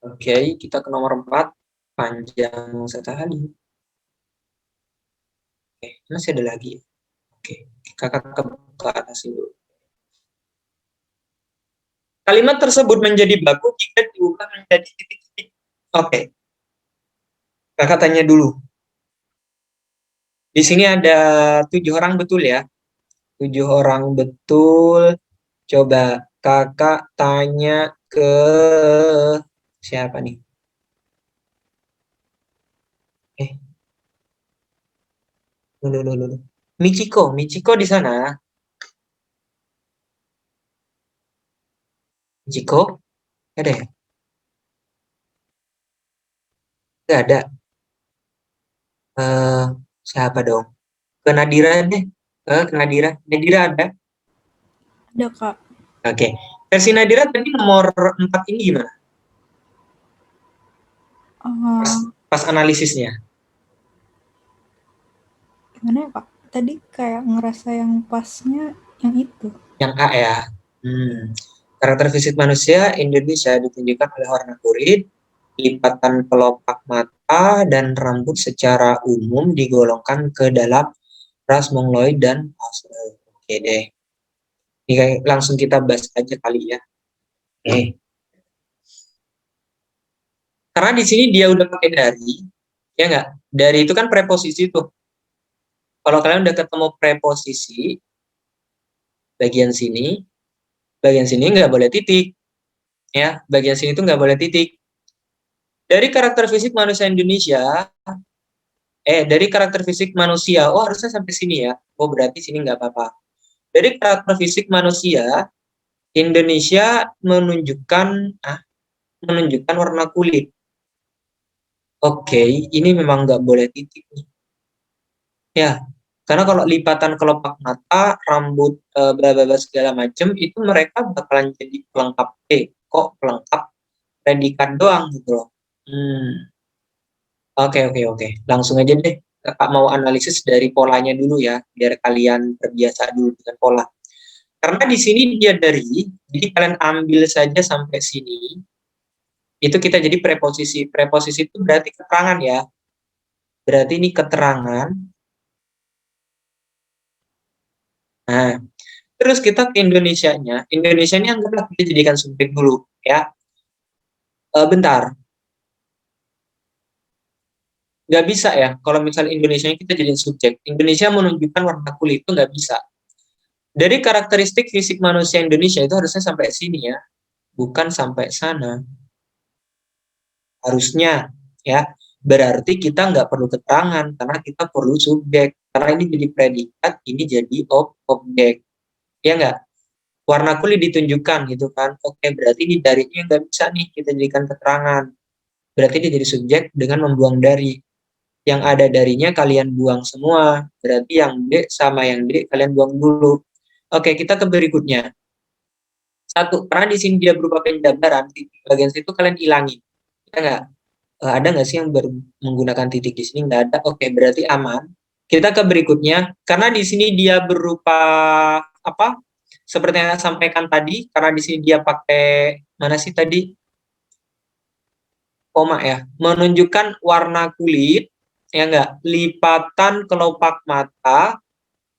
Oke, kita ke nomor 4. Panjang sekali. Oke, masih ada lagi. Oke, kakak ke atas dulu. Kalimat tersebut menjadi baku jika diubah menjadi titik-titik. Oke. Kakak tanya dulu. Di sini ada 7 orang betul ya? 7 orang betul. Coba kakak tanya ke siapa nih? Dulu. Michiko di sana. Michiko? Ada ya? Nggak ada. Siapa dong? Ke Nadira deh. Ke Nadira. Nadira ada? Ada, Kak. Oke. Versi Nadira tadi nomor 4 ini gimana? Pas analisisnya. Gimana ya, Kak? Tadi kayak ngerasa yang pasnya yang itu. Yang A ya. Karakter fisik manusia Indonesia ditunjukkan oleh warna kulit, lipatan kelopak mata, dan rambut secara umum digolongkan ke dalam ras mongoloid dan Australia. Oke deh. Ini langsung kita bahas aja kali ya. Oke. Karena di sini dia udah pakai dari, ya nggak? Dari itu kan preposisi tuh. Kalau kalian udah ketemu preposisi, bagian sini nggak boleh titik. Ya, bagian sini tuh nggak boleh titik. Dari karakter fisik manusia Indonesia, dari karakter fisik manusia, oh harusnya sampai sini ya. Oh berarti sini nggak apa-apa. Dari karakter fisik manusia, Indonesia menunjukkan warna kulit. Oke, ini memang nggak boleh titik nih. Ya, karena kalau lipatan kelopak mata, rambut, bla bla bla segala macam itu mereka bakalan jadi pelengkap kok pelengkap predikat doang gitu loh. Oke. Langsung aja deh. Kakak mau analisis dari polanya dulu ya, biar kalian terbiasa dulu dengan pola. Karena di sini dia dari, jadi kalian ambil saja sampai sini. Itu kita jadi preposisi. Preposisi itu berarti keterangan ya. Berarti ini keterangan. Nah, terus kita ke Indonesianya. Indonesia ini anggaplah kita jadikan subjek dulu ya. Bentar. Nggak bisa ya, kalau misalnya Indonesia kita jadiin subjek. Indonesia menunjukkan warna kulit itu nggak bisa. Dari karakteristik fisik manusia Indonesia itu harusnya sampai sini ya, bukan sampai sana. Harusnya ya, berarti kita nggak perlu keterangan karena kita perlu subjek. Karena ini jadi predikat, ini jadi objek. Ya nggak? Warna kulit ditunjukkan gitu kan. Oke, berarti ini darinya nggak bisa nih kita jadikan keterangan. Berarti dia jadi subjek dengan membuang dari. Yang ada darinya kalian buang semua. Berarti yang D sama yang D kalian buang dulu. Oke, kita ke berikutnya. 1, karena di sini dia berupa penjabaran, titik bagian situ kalian ilangin. Ya nggak? Ada nggak sih yang menggunakan titik di sini? Nggak ada. Oke, berarti aman. Kita ke berikutnya. Karena di sini dia berupa apa? Seperti yang saya sampaikan tadi, karena di sini dia pakai mana sih tadi? Koma ya. Menunjukkan warna kulit, ya enggak, lipatan kelopak mata,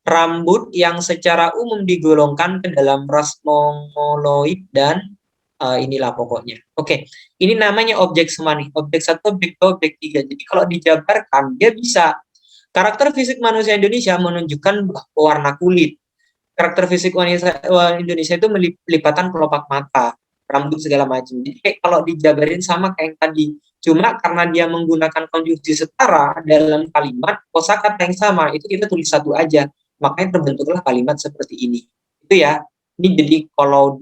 rambut yang secara umum digolongkan ke dalam ras mongoloid dan inilah pokoknya. Oke, ini namanya objek semua nih. Objek 1, objek 2, objek 3. Jadi kalau dijabarkan dia bisa. Karakter fisik manusia Indonesia menunjukkan warna kulit. karakter fisik wanita Indonesia itu lipatan kelopak mata, rambut segala macam. Jadi kayak kalau dijabarin sama kayak yang tadi, cuma karena dia menggunakan konjungsi setara dalam kalimat, kosakata yang sama itu kita tulis satu aja, makanya terbentuklah kalimat seperti ini. Itu ya. Ini jadi kalau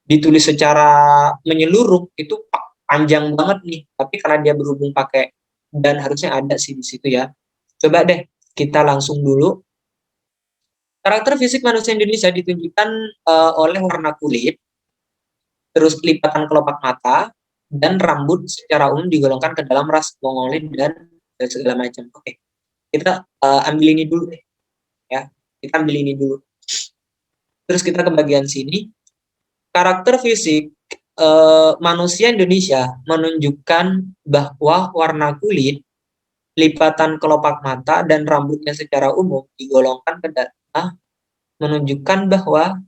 ditulis secara menyeluruh itu panjang banget nih, tapi karena dia berhubung pakai dan harusnya ada sih di situ ya. Coba deh kita langsung dulu. Karakter fisik manusia Indonesia ditunjukkan oleh warna kulit, terus lipatan kelopak mata, dan rambut secara umum digolongkan ke dalam ras Mongolit dan segala macam. Oke, kita ambil ini dulu deh, ya. Kita ambil ini dulu. Terus kita ke bagian sini. Karakter fisik manusia Indonesia menunjukkan bahwa warna kulit, lipatan kelopak mata, dan rambutnya secara umum digolongkan ke dalam menunjukkan bahwa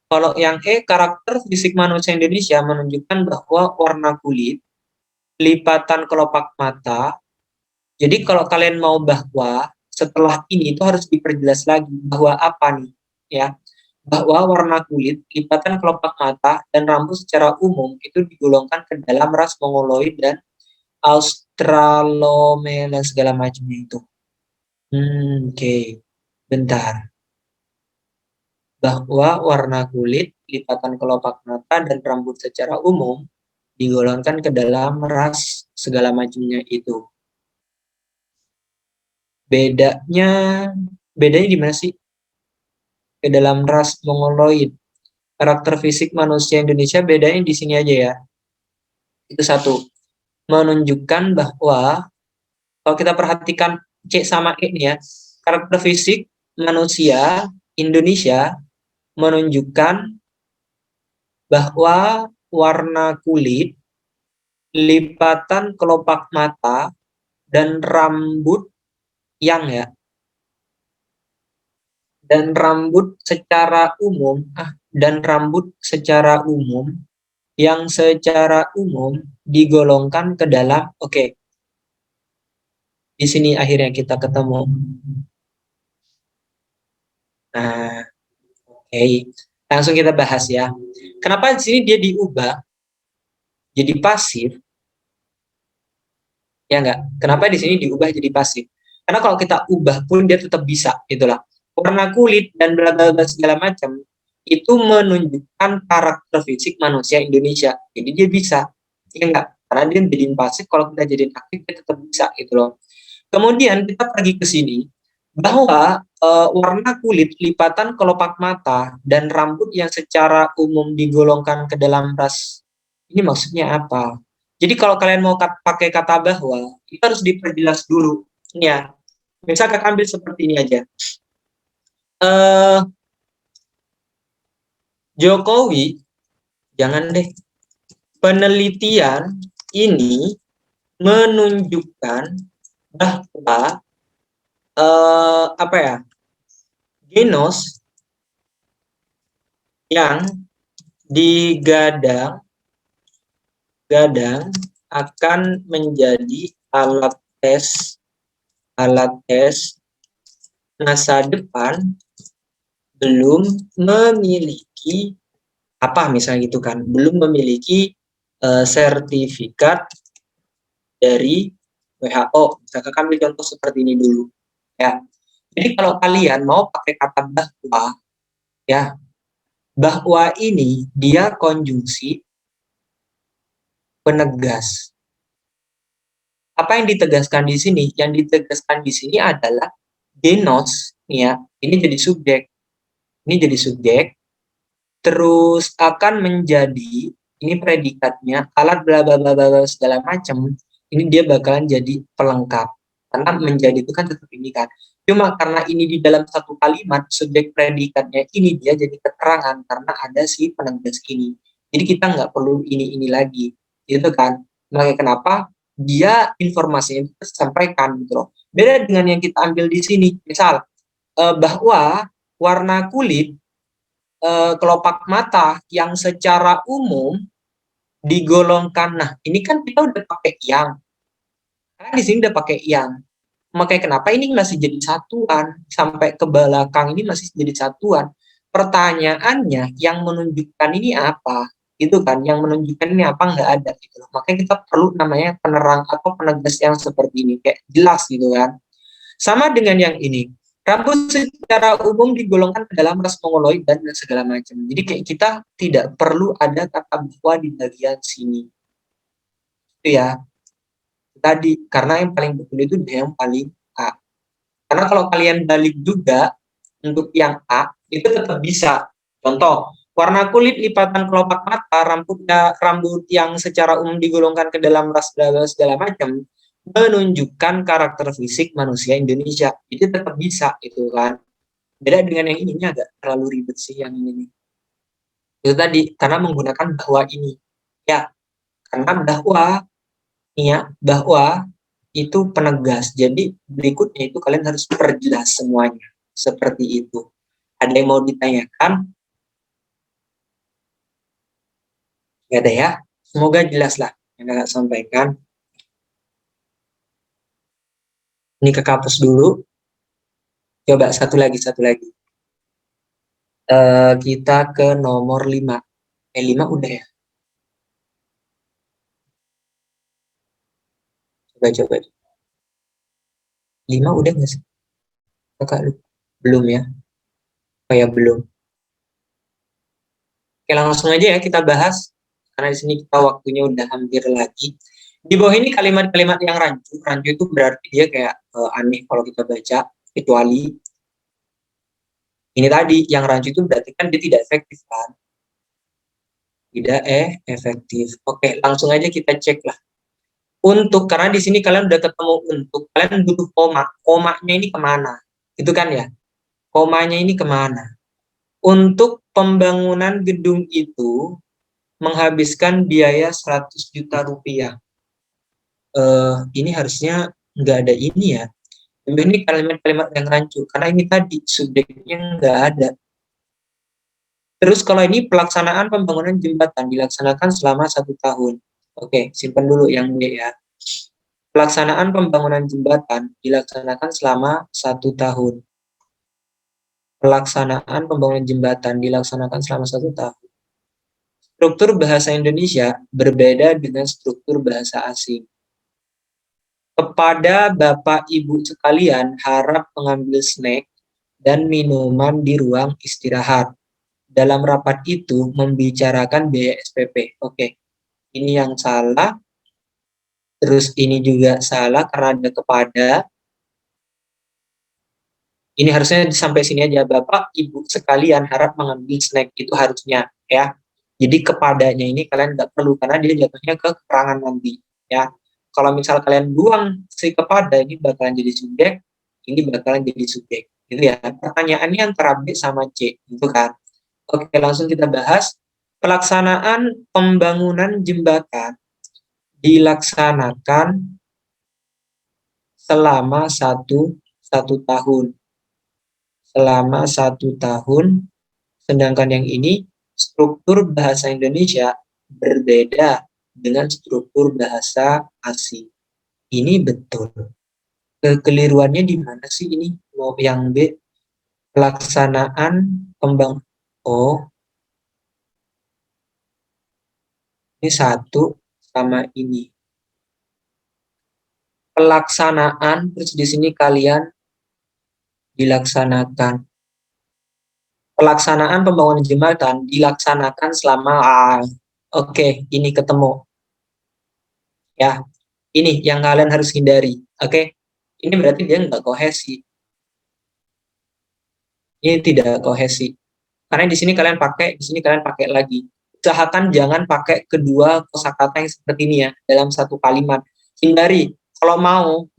kalau yang karakter fisik manusia Indonesia menunjukkan bahwa warna kulit, lipatan kelopak mata. Jadi kalau kalian mau bahwa setelah ini itu harus diperjelas lagi bahwa apa nih, ya. Bahwa warna kulit, lipatan kelopak mata, dan rambut secara umum itu digolongkan ke dalam ras Mongoloid dan Australomela segala macamnya itu. Oke. Bentar. Bahwa warna kulit, lipatan kelopak mata, dan rambut secara umum digolongkan ke dalam ras segala macamnya itu. Bedanya di mana sih? Ke dalam ras Mongoloid. Karakter fisik manusia Indonesia bedanya di sini aja ya. Itu satu. Menunjukkan bahwa kalau kita perhatikan C sama E nih ya, karakter fisik manusia Indonesia menunjukkan bahwa warna kulit, lipatan kelopak mata, dan rambut dan rambut secara umum yang secara umum digolongkan ke dalam di sini akhirnya kita ketemu. Nah, langsung kita bahas ya. Kenapa di sini dia diubah jadi pasif? Ya enggak? Kenapa di sini diubah jadi pasif? Karena kalau kita ubah pun dia tetap bisa, itulah. Warna kulit dan bla bla bla segala macam itu menunjukkan karakter fisik manusia Indonesia. Jadi dia bisa. Ya enggak? Karena dia jadiin pasif, kalau kita jadiin aktif dia tetap bisa gitu loh. Kemudian kita pergi ke sini bahwa warna kulit, lipatan kelopak mata, dan rambut yang secara umum digolongkan ke dalam ras, ini maksudnya apa? Jadi kalau kalian mau pakai kata bahwa, itu harus diperjelas dulu. Ini ya, misal kakak ambil seperti ini aja. Jokowi, jangan deh, penelitian ini menunjukkan bahwa genos yang digadang akan menjadi alat tes masa depan belum memiliki misalnya gitu kan, belum memiliki sertifikat dari WHO. Misalkan kami contoh seperti ini dulu ya. Jadi kalau kalian mau pakai kata bahwa ya, bahwa ini dia konjungsi penegas. Apa yang ditegaskan di sini? Yang ditegaskan di sini adalah genos ya, ini jadi subjek. Ini jadi subjek, terus akan menjadi, ini predikatnya, alat bla bla bla bla segala macam, ini dia bakalan jadi pelengkap. Karena menjadi itu kan tetap ini kan. Cuma karena ini di dalam satu kalimat, subjek predikatnya ini dia jadi keterangan karena ada si penegas ini. Jadi kita nggak perlu ini lagi, gitu kan. Makanya kenapa dia informasinya disampaikan gitu loh. Beda dengan yang kita ambil di sini. Misal bahwa warna kulit, kelopak mata yang secara umum digolongkan. Nah, ini kan kita udah pakai yang. Karena di sini udah pakai yang. Makanya kenapa ini masih jadi satuan, sampai ke belakang ini masih jadi satuan. Pertanyaannya yang menunjukkan ini apa? Gitu kan, yang menunjukkan ini apa nggak ada gitu loh. Makanya kita perlu namanya penerang atau penegas yang seperti ini, kayak jelas gitu kan. Sama dengan yang ini, rambut secara umum digolongkan ke dalam ras mongoloid dan segala macam. Jadi kayak kita tidak perlu ada kata bahwa di bagian sini. Itu ya. Tadi, karena yang paling betul itu yang paling A. Karena kalau kalian balik juga untuk yang A, itu tetap bisa. Contoh, warna kulit, lipatan kelopak mata, rambut yang secara umum digolongkan ke dalam ras segala macam, menunjukkan karakter fisik manusia Indonesia. Jadi tetap bisa itu kan. Beda dengan yang ini agak terlalu ribet sih yang ini. Itu tadi karena menggunakan bahwa ini. Ya, karena bahwa bahwa itu penegas. Jadi berikutnya itu kalian harus perjelas semuanya. Seperti itu. Ada yang mau ditanyakan? Gak ada ya? Semoga jelas lah yang kakak sampaikan. Ini ke kampus dulu. Coba satu lagi. Kita ke nomor 5. 5 udah ya? Coba. 5 udah nggak sih? Kakak belum ya? Oh ya belum. Oke, langsung aja ya kita bahas. Karena di sini kita waktunya udah hampir lagi. Di bawah ini kalimat-kalimat yang rancu. Rancu itu berarti dia kayak aneh kalau kita baca. Kecuali ini tadi, yang rancu itu berarti kan dia tidak efektif kan? Tidak efektif. Oke, langsung aja kita cek lah. Untuk, karena di sini kalian udah ketemu untuk, kalian butuh koma. Komanya ini kemana? Itu kan ya? Komanya ini kemana? Untuk pembangunan gedung itu menghabiskan biaya 100 juta rupiah. Ini harusnya nggak ada ini ya. Ini kalimat-kalimat yang rancu. Karena ini tadi, subjeknya nggak ada. Terus kalau ini pelaksanaan pembangunan jembatan dilaksanakan selama 1 tahun. Oke, simpan dulu yang B ya. Pelaksanaan pembangunan jembatan dilaksanakan selama 1 tahun. Pelaksanaan pembangunan jembatan dilaksanakan selama 1 tahun. Struktur bahasa Indonesia berbeda dengan struktur bahasa asing. Kepada Bapak Ibu sekalian, harap mengambil snack dan minuman di ruang istirahat. Dalam rapat itu membicarakan biaya SPP. Oke, ini yang salah. Terus ini juga salah karena ada kepada. Ini harusnya sampai sini aja. Bapak, Ibu sekalian harap mengambil snack. Itu harusnya ya. Jadi kepadanya ini kalian nggak perlu karena dia jatuhnya ke keterangan nanti ya. Kalau misal kalian buang si kepada, ini bakalan jadi subjek, ini bakalan jadi subjek. Gitu ya. Pertanyaannya antara B sama C, gitu kan. Oke, langsung kita bahas. Pelaksanaan pembangunan jembatan dilaksanakan selama satu tahun. Selama 1 tahun, sedangkan yang ini struktur bahasa Indonesia berbeda dengan struktur bahasa asing. Ini betul. Kekeliruannya di mana sih ini? Mau yang B, pelaksanaan ini 1 sama ini. Pelaksanaan, terus di sini kalian dilaksanakan. Pelaksanaan pembangunan jembatan dilaksanakan selama oke, ini ketemu. Ya, ini yang kalian harus hindari. Oke, ini berarti dia nggak kohesi. Ini tidak kohesi. Karena di sini kalian pakai, di sini kalian pakai lagi. Usahakan jangan pakai kedua kosakata yang seperti ini ya dalam satu kalimat. Hindari. Kalau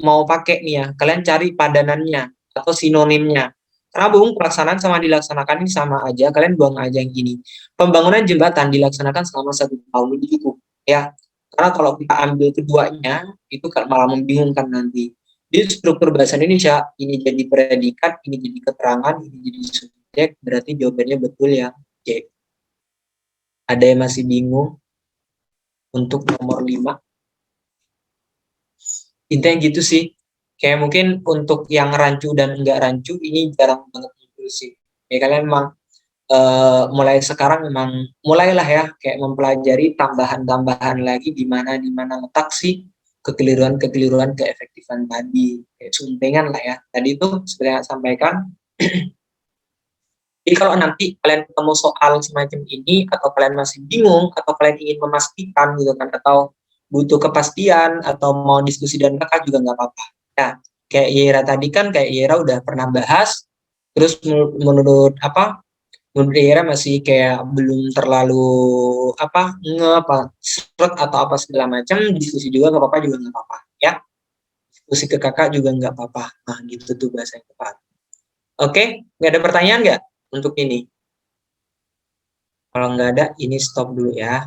mau pakai nih ya, kalian cari padanannya atau sinonimnya. Karena pelaksanaan sama dilaksanakan ini sama aja, kalian buang aja yang ini. Pembangunan jembatan dilaksanakan selama 1 tahun itu cukup ya. Karena kalau kita ambil keduanya, itu malah membingungkan nanti. Di struktur bahasa Indonesia, ini jadi predikat, ini jadi keterangan, ini jadi subjek, berarti jawabannya betul ya, C. Ada yang masih bingung untuk nomor 5? Intinya gitu sih. Kayak mungkin untuk yang rancu dan enggak rancu ini jarang banget muncul sih. Ya kalian memang mulai sekarang memang mulailah ya kayak mempelajari tambahan-tambahan lagi di mana letak sih kekeliruan keefektifan tadi, kayak suntingan lah ya. Tadi itu seperti yang saya sampaikan. Jadi kalau nanti kalian ketemu soal semacam ini atau kalian masih bingung atau kalian ingin memastikan gitu kan atau butuh kepastian atau mau diskusi dan kakak juga nggak apa-apa. Nah, kayak Yera tadi kan kayak Yera udah pernah bahas, terus menurut Yera masih kayak belum terlalu seret atau apa segala macam, diskusi juga nggak apa-apa, juga nggak apa-apa ya. Diskusi ke kakak juga nggak apa-apa. Nah, gitu tuh bahasa yang tepat. Oke, nggak ada pertanyaan nggak untuk ini? Kalau nggak ada, ini stop dulu ya.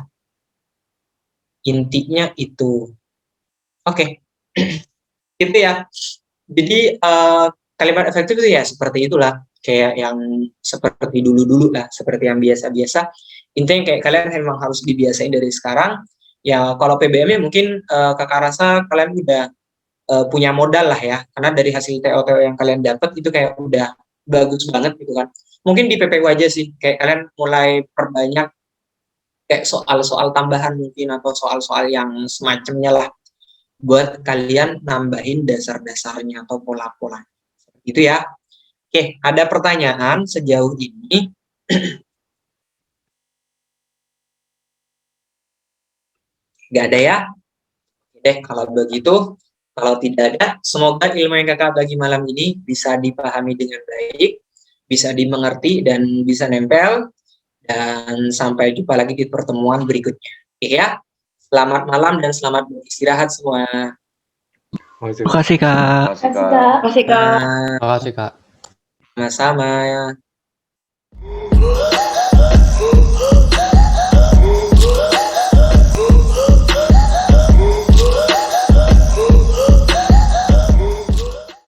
Intinya itu. Oke. Gitu ya. Jadi kalimat efektif itu ya seperti itulah. Kayak yang seperti dulu-dulu lah. Seperti yang biasa-biasa. Intinya kayak kalian memang harus dibiasain dari sekarang. Ya kalau PBM-nya mungkin kakak rasa kalian udah punya modal lah ya. Karena dari hasil TO-TO yang kalian dapat itu kayak udah bagus banget gitu kan. Mungkin di PPU aja sih. Kayak kalian mulai perbanyak kayak soal-soal tambahan mungkin atau soal-soal yang semacamnya lah buat kalian nambahin dasar-dasarnya atau pola-polanya. Gitu ya. Oke, ada pertanyaan sejauh ini? Nggak ada ya? Oke, kalau begitu, kalau tidak ada, semoga ilmu yang kakak bagi malam ini bisa dipahami dengan baik, bisa dimengerti dan bisa nempel. Dan sampai jumpa lagi di pertemuan berikutnya. Oke ya. Selamat malam dan selamat beristirahat semua. Terima kasih, Kak. Terima kasih, Kak. Makasih, Kak. Sama-sama.